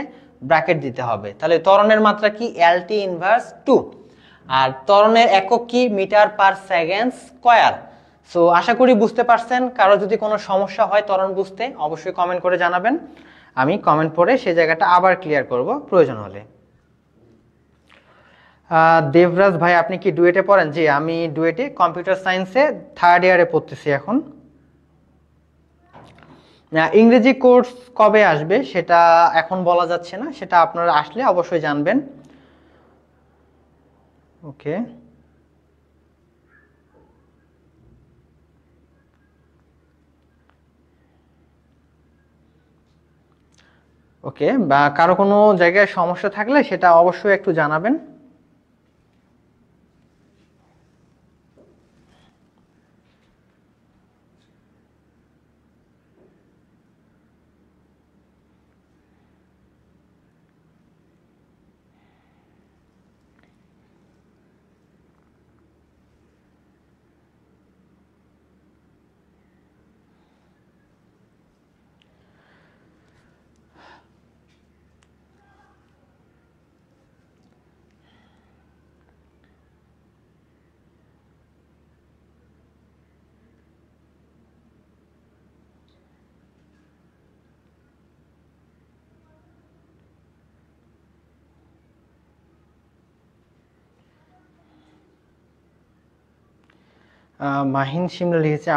ব্র্যাকেট দিতে হবে। তাহলে ত্বরণের মাত্রা কি? এল টি ইনভার্স 2। আর ত্বরণের একক কি? Metre per second square. So আশা করি বুঝতে পারছেন। কারো যদি কোনো সমস্যা হয় ত্বরণ বুঝতে, অবশ্যই কমেন্ট করে জানাবেন। আমি কমেন্ট পড়ে সেই জায়গাটা আবার ক্লিয়ার করব প্রয়োজন হলে। দেবরাজ ভাই, আপনি কি ডুয়েটে পড়েন? জি, আমি ডুয়েটে কম্পিউটার সায়েন্সে 3rd ইয়ারে পড়তেছি এখন। ইংরেজি কোর্স কবে আসবে সেটা এখন বলা যাচ্ছে না, সেটা আপনারা আসলে অবশ্যই জানবেন। ওকে, ওকে, বা কারো কোনো জায়গায় সমস্যা থাকলে সেটা অবশ্যই একটু জানাবেন। মাহিন শিমলা লিখেছে,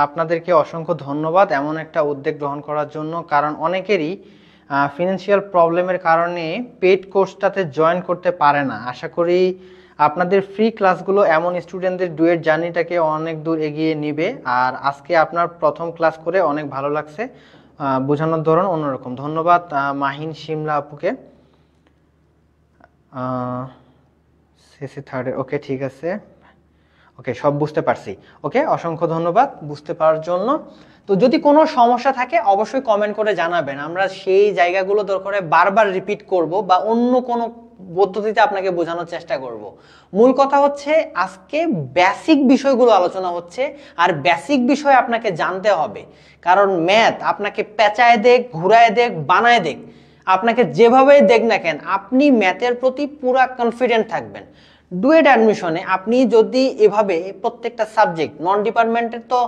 আপনাদেরকে অসংখ্য ধন্যবাদ এমন একটা উদ্যোগ গ্রহণ করার জন্য, কারণ অনেকেরই ফিনান্সিয়াল প্রবলেমের কারণে পেইড কোর্সটাতে জয়েন করতে পারে না। আশা করি আপনাদের ফ্রি ক্লাসগুলো এমন স্টুডেন্টদের ডুয়েট জার্নিটাকে অনেক দূর এগিয়ে নিবে। আর আজকে আপনার প্রথম ক্লাস করে অনেক ভালো লাগছে, বোঝানোর ধরন অন্যরকম। ধন্যবাদ মাহিন শিমলা আপুকে। সিসি থার্ডে, ওকে ঠিক আছে, ওকে সব বুঝতে পারছি। ওকে, অসংখ্য ধন্যবাদ বুঝতে পারার জন্য। তো যদি কোনো সমস্যা থাকে অবশ্যই কমেন্ট করে জানাবেন, আমরা সেই জায়গাগুলো দরকার বারবার রিপিট করব বা অন্য কোনো পদ্ধতিতে আপনাকে বোঝানোর চেষ্টা করব। মূল কথা হচ্ছে আজকে বেসিক বিষয়গুলো আলোচনা হচ্ছে, আর বেসিক বিষয় আপনাকে জানতে হবে, কারণ ম্যাথ আপনাকে পেঁচায় দেখ, ঘুরায় দেখ, বানায় দেখ, আপনাকে যেভাবে দেখ না কেন, আপনি ম্যাথের প্রতি পুরা কনফিডেন্ট থাকবেন। ডুয়েট অ্যাডমিশনে আপনি যদি এভাবে প্রত্যেকটা সাবজেক্ট, নন ডিপার্টমেন্টের তো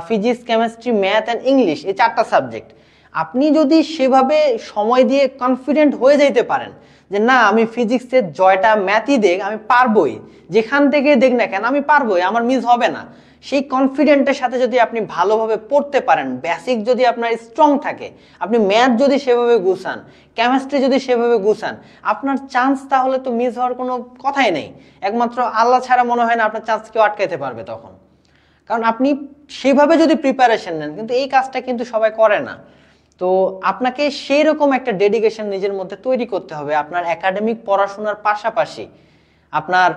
physics, chemistry, math and English, এই 4টা সাবজেক্ট, আপনি যদি সেভাবে সময় দিয়ে কনফিডেন্ট হয়ে যেতে পারেন যে না আমি ফিজিক্সের জয়টা ম্যাথই দেখ আমি পারবই, যেখান থেকে দেখ না কেন আমি পারবই, আমার মিস হবে না, সেই কনফিডেন্টের সাথে যদি আপনি ভালোভাবে পড়তে পারেন, বেসিক যদি আপনার স্ট্রং থাকে, আপনি ম্যাথ যদি সেভাবে গুছান, কেমিস্ট্রি যদি সেভাবে গুছান, আপনার চান্স তাহলে তো মিস হওয়ার কোনো কথাই নেই। একমাত্র আল্লাহ ছাড়া মনে হয় না আপনার চান্স কেউ আটকাইতে পারবে তখন, কারণ আপনি সেভাবে যদি প্রিপারেশন নেন। কিন্তু এই কাজটা কিন্তু সবাই করে না। তো আপনাকে সেই রকম একটা ডেডিকেশন নিজের মধ্যে তৈরি করতে হবে, আপনার একাডেমিক পড়াশোনার পাশাপাশি আপনার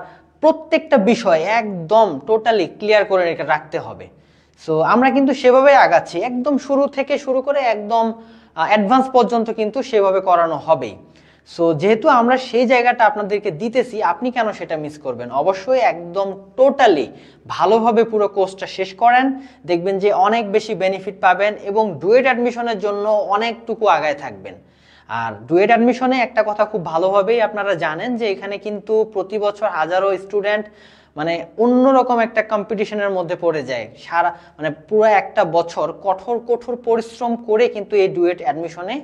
প্রত্যেকটা বিষয় একদম টোটালি ক্লিয়ার করে রাখতে হবে। সো আমরা কিন্তু সেভাবে আগাচ্ছি, একদম শুরু থেকে শুরু করে একদম অ্যাডভান্স পর্যন্ত কিন্তু সেভাবে করানো হবেই। সো যেহেতু আমরা সেই জায়গাটা আপনাদেরকে দিতেছি, আপনি কেন সেটা মিস করবেন? অবশ্যই একদম টোটালি ভালোভাবে পুরো কোর্সটা শেষ করেন, দেখবেন যে অনেক বেশি বেনিফিট পাবেন এবং ডুয়েট অ্যাডমিশনের জন্য অনেকটুকু আগায় থাকবেন। আর ডুয়েট অ্যাডমিশনে একটা কথা খুব ভালোভাবেই আপনারা জানেন যে এখানে কিন্তু প্রতি বছর হাজারো স্টুডেন্ট মানে অন্যরকম একটা কম্পিটিশনের মধ্যে পড়ে যায়, সারা মানে পুরো একটা বছর কঠোর কঠোর পরিশ্রম করে কিন্তু এই ডুয়েট অ্যাডমিশনে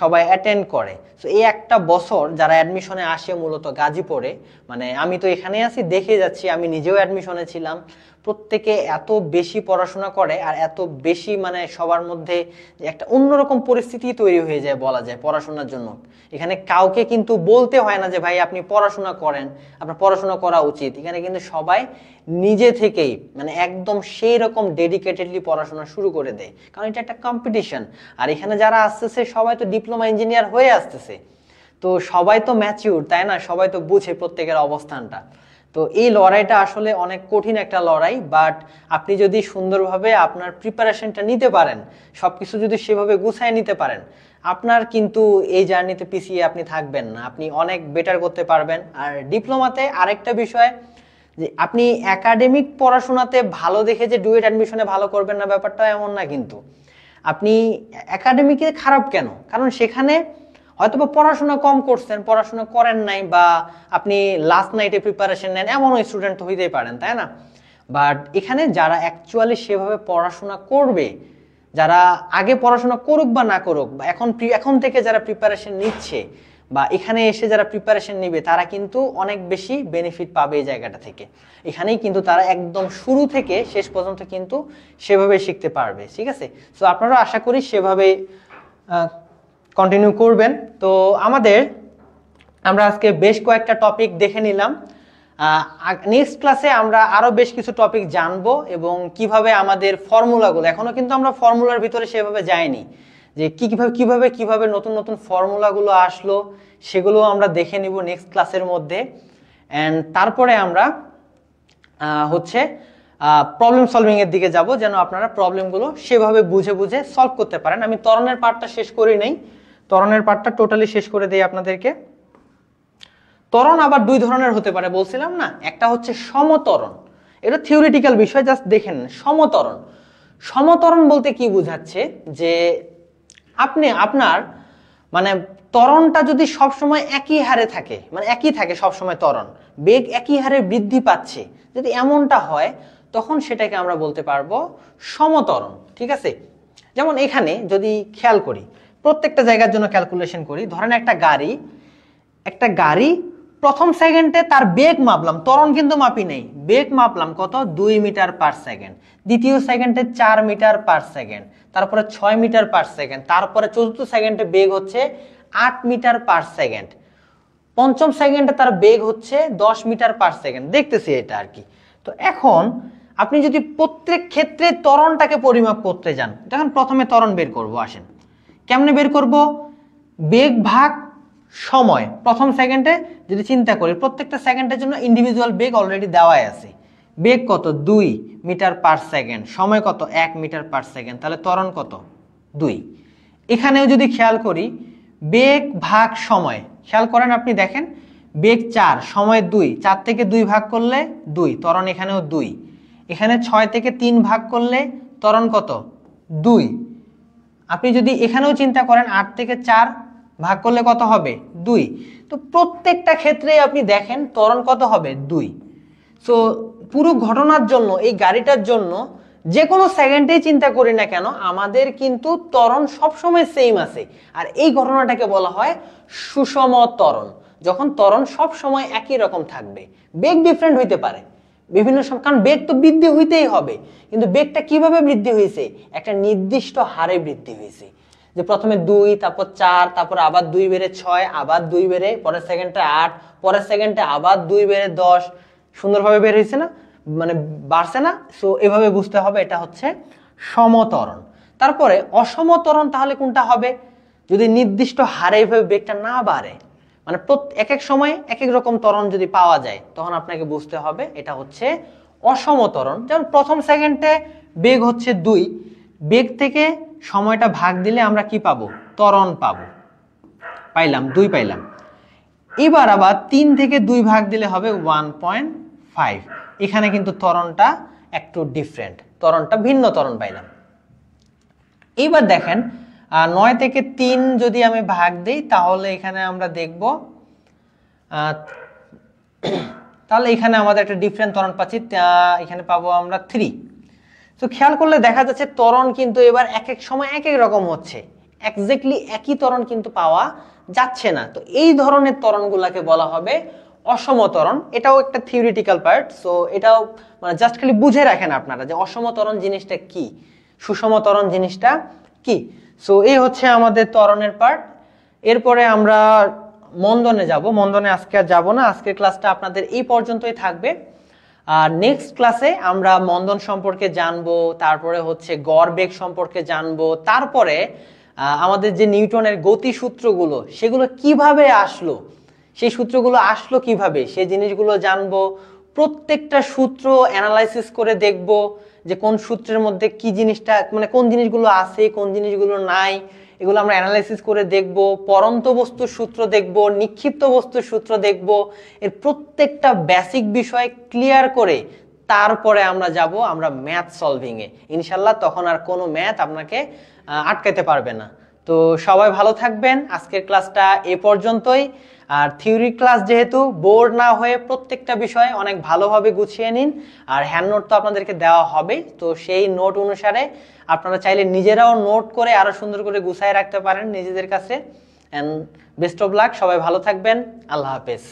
সবাই অ্যাটেন্ড করে। সো এই একটা বছর যারা অ্যাডমিশনে আসে মূলত গাজীপুরে, মানে আমি তো এখানে আছি দেখে যাচ্ছি, আমি নিজেও অ্যাডমিশনে ছিলাম, প্রত্যেকে এত বেশি পড়াশোনা করে আর এত বেশি মানে সবার মধ্যে একটা অন্যরকম পরিস্থিতি তৈরি হয়ে যায় বলা যায় পড়াশোনার জন্য। এখানে কাউকে কিন্তু বলতে হয় না যে ভাই আপনি পড়াশোনা করেন, আপনার পড়াশোনা করা উচিত। এখানে কিন্তু সবাই নিজে থেকেই মানে একদম সেই রকম ডেডিকেটেডলি পড়াশোনা শুরু করে দেয়, কারণ এটা একটা কম্পিটিশন। আর এখানে যারা আসতেছে সবাই তো ডিপ্লোমা ইঞ্জিনিয়ার হয়ে আসতেছে, তো সবাই তো ম্যাচিউর, তাই না? সবাই তো বুঝে প্রত্যেকের অবস্থানটা। তো এই লড়াইটা আসলে অনেক কঠিন একটা লড়াই, বাট আপনি যদি সুন্দরভাবে আপনার প্রিপারেশনটা নিতে পারেন, সবকিছু যদি সেভাবে গুছায় নিতে পারেন, আপনার কিন্তু এই জার্নিতে পিছিয়ে আপনি থাকবেন না, আপনি অনেক বেটার করতে পারবেন। আর ডিপ্লোমাতে আরেকটা বিষয় যে আপনি একাডেমিক পড়াশোনাতে ভালো দেখে যে ডুয়েট অ্যাডমিশনে ভালো করবেন না, ব্যাপারটা এমন না। কিন্তু আপনি একাডেমিকে খারাপ কেন? কারণ সেখানে হয়তো বা পড়াশোনা কম করছেন, পড়াশোনা করেন নাই, বা আপনি লাস্ট নাইটে প্রিপারেশন নেন, এমনও স্টুডেন্ট তো হইতেই পারেন, তাই না? বাট এখানে যারা অ্যাকচুয়ালি সেভাবে পড়াশোনা করবে, যারা আগে পড়াশোনা করুক বা না করুক, বা এখন থেকে যারা প্রিপারেশন নিচ্ছে বা এখানে এসে যারা প্রিপারেশন নেবে, তারা কিন্তু অনেক বেশি বেনিফিট পাবে এই জায়গাটা থেকে। এখানেই কিন্তু তারা একদম শুরু থেকে শেষ পর্যন্ত কিন্তু সেভাবে শিখতে পারবে, ঠিক আছে? সো আপনারা আশা করি সেভাবে কন্টিনিউ করবেন। তো আমরা আজকে বেশ কয়েকটা টপিক দেখে নিলাম। নেক্সট ক্লাসে আমরা আরো বেশ কিছু টপিক জানবো এবং কিভাবে আমাদের ফর্মুলাগুলো, এখনো কিন্তু আমরা ফর্মুলার ভিতরে সেভাবে যাইনি, যে কিভাবে নতুন নতুন ফর্মুলাগুলো আসলো সেগুলো আমরা দেখে নিব নেক্সট ক্লাসের মধ্যে। অ্যান্ড তারপরে আমরা হচ্ছে প্রবলেম সলভিং এর দিকে যাব, যেন আপনারা প্রবলেমগুলো সেভাবে বুঝে বুঝে সলভ করতে পারেন। আমি ত্বরণের পার্টটা শেষ করি নাই, ত্বরণের পার্টটা টোটালি শেষ করে দেই আপনাদেরকে। ত্বরণ আবার দুই ধরনের হতে পারে বলছিলাম না, একটা হচ্ছে সমত্বরণ, এটা থিওরিটিক্যাল বিষয়, জাস্ট দেখেন। সমত্বরণ বলতে কি বোঝাচ্ছে, যে আপনার মানে ত্বরণটা যদি সবসময় একই হারে থাকে, মানে একই থাকে সবসময় ত্বরণ, বেগ একই হারে বৃদ্ধি পাচ্ছে, যদি এমনটা হয় তখন সেটাকে আমরা বলতে পারবো সমত্বরণ, ঠিক আছে? যেমন এখানে যদি খেয়াল করি, প্রত্যেকটা জায়গার জন্য ক্যালকুলেশন করি, ধরেন একটা গাড়ি প্রথম সেকেন্ডে তার বেগ মাপলাম, ত্বরণ কিন্তু মাপি নেই, বেগ মাপলাম কত 2 মিটার পার সেকেন্ড, দ্বিতীয় সেকেন্ডে 4 মিটার পার সেকেন্ড, তারপরে 6 মিটার পার সেকেন্ড, তারপরে চতুর্থ সেকেন্ডে বেগ হচ্ছে 8 মিটার পার সেকেন্ড, পঞ্চম সেকেন্ডে তার বেগ হচ্ছে 10 মিটার পার সেকেন্ড, দেখতেছি এটা আর কি। তো এখন আপনি যদি প্রত্যেক ক্ষেত্রে ত্বরণটাকে পরিমাপ করতে যান, তখন প্রথমে ত্বরণ বের করব, আসেন কেমনে বের করব, বেগ ভাগ সময়। প্রথম সেকেন্ডে যদি চিন্তা করি, প্রত্যেকটা সেকেন্ডের জন্য ইন্ডিভিজুয়াল বেগ অলরেডি দেওয়াই আছে। বেগ কত 2 মিটার পার সেকেন্ড, সময় কত 1 মিটার পার সেকেন্ড, তাহলে ত্বরণ কত 2। এখানেও যদি খেয়াল করি বেগ ভাগ সময়, খেয়াল করেন আপনি দেখেন বেগ 4 সময় 2, 4 থেকে 2 ভাগ করলে 2, ত্বরণ এখানেও 2। এখানে 6 থেকে 3 ভাগ করলে ত্বরণ কত 2। আপনি যদি এখানেও চিন্তা করেন 8 থেকে 4 ভাগ করলে কত হবে 2। তো প্রত্যেকটা ক্ষেত্রে আপনি দেখেন ত্বরণ কত হবে 2। সো পুরো ঘটনার জন্য, এই গাড়িটার জন্য যে কোনো সেকেন্ডেই চিন্তা করি না কেন, আমাদের কিন্তু ত্বরণ সবসময় সেম আছে। আর এই ঘটনাটাকে বলা হয় সুষম ত্বরণ, যখন ত্বরণ সবসময় একই রকম থাকবে, বেগ ডিফারেন্ট হইতে পারে বিভিন্ন সময়, কারণ বেগ তো বৃদ্ধি হইতেই হবে, কিন্তু বেগটা কিভাবে বৃদ্ধি হয়েছে, একটা নির্দিষ্ট হারে বৃদ্ধি হয়েছে, যে প্রথমে 2, তারপর 4, তারপর আবার 2 বেড়ে 6, আবার 2 বেড়ে পরের সেকেন্ডে 8, পরের সেকেন্ডে আবার 2 বেড়ে 10, সুন্দরভাবে বের হয়েছে না, মানে বাড়ছে না। সো এভাবে বুঝতে হবে এটা হচ্ছে সমত্বরণ। তারপরে অসমত্বরণ তাহলে কোনটা হবে, যদি নির্দিষ্ট হারে এভাবে বেগটা না বাড়ে, মানে এক এক সময় এক এক রকম ত্বরণ যদি পাওয়া যায়, তখন আপনাকে বুঝতে হবে এটা হচ্ছে অসমত্বরণ। যেমন প্রথম সেকেন্ডে বেগ হচ্ছে 2, বেগ থেকে সময়টা ভাগ দিলে আমরা কি পাবো, ত্বরণ পাবো, পাইলাম 2 পাইলাম। এবার আবার 3 থেকে 2 ভাগ দিলে হবে 1.5, এখানে কিন্তু ত্বরণটা একটু ডিফারেন্ট, ত্বরণটা ভিন্ন ত্বরণ পাইলাম। এইবার দেখেন 9 থেকে 3 যদি আমি ভাগ দিই, তাহলে এখানে আমরা দেখব তাহলে এখানে আমাদের একটা ডিফারেন্ট ত্বরণ পাচ্ছি, এখানে পাবো আমরা 3। তো খেয়াল করলে দেখা যাচ্ছে ত্বরণ কিন্তু এবার এক এক সময় এক এক রকম হচ্ছে, এক্স্যাক্টলি একই ত্বরণ কিন্তু পাওয়া যাচ্ছে না। তো এই ধরনের ত্বরণগুলোকে বলা হবে অসমত্বরণ। এটাও একটা থিওরিটিক্যাল পার্ট, সো এটাও মানে জাস্ট খালি বুঝে রাখেন আপনারা যে অসমত্বরণ জিনিসটা কি, সুষমত্বরণ জিনিসটা কি। সো এই হচ্ছে আমাদের ত্বরণের পার্ট। এরপরে আমরা মন্দনে যাব। মন্দনে আজকে আর যাব না, আজকের ক্লাসটা আপনাদের এই পর্যন্তই থাকবে। আর নেক্সট ক্লাসে আমরা মন্দন সম্পর্কে জানবো, তারপরে হচ্ছে গড় বেগ সম্পর্কে জানবো, তারপরে আমাদের যে নিউটনের গতি সূত্রগুলো সেগুলো কিভাবে আসলো, সেই সূত্রগুলো আসলো কিভাবে, সেই জিনিসগুলো জানবো। প্রত্যেকটা সূত্র অ্যানালাইসিস করে দেখব যে কোন সূত্রের মধ্যে কি জিনিসটা, মানে কোন জিনিসগুলো আছে কোন জিনিসগুলো নাই, এগুলো আমরা অ্যানালাইসিস করে দেখব। পরন্ত বস্তুর সূত্র দেখব, নিক্ষিপ্ত বস্তুর সূত্র দেখব, এর প্রত্যেকটা বেসিক বিষয় ক্লিয়ার করে তারপরে আমরা যাব আমরা ম্যাথ সলভিং এ ইনশাল্লাহ। তখন আর কোনো ম্যাথ আপনাকে আটকাতে পারবে না। তো সবাই ভালো থাকবেন, আজকের ক্লাসটা এ পর্যন্তই। আর থিওরি ক্লাস যেহেতু, বোর্ড না হয়ে প্রত্যেকটা বিষয় অনেক ভালোভাবে গুছিয়ে নিন। আর হ্যান্ড নোট তো আপনাদেরকে দেওয়া হবে, তো সেই নোট অনুসারে আপনারা চাইলে নিজেরাও নোট করে আরো সুন্দর করে গুছায় রাখতে পারেন নিজেদের কাছে। এন্ড বেস্ট অফ লাক, সবাই ভালো থাকবেন, আল্লাহ হাফেজ।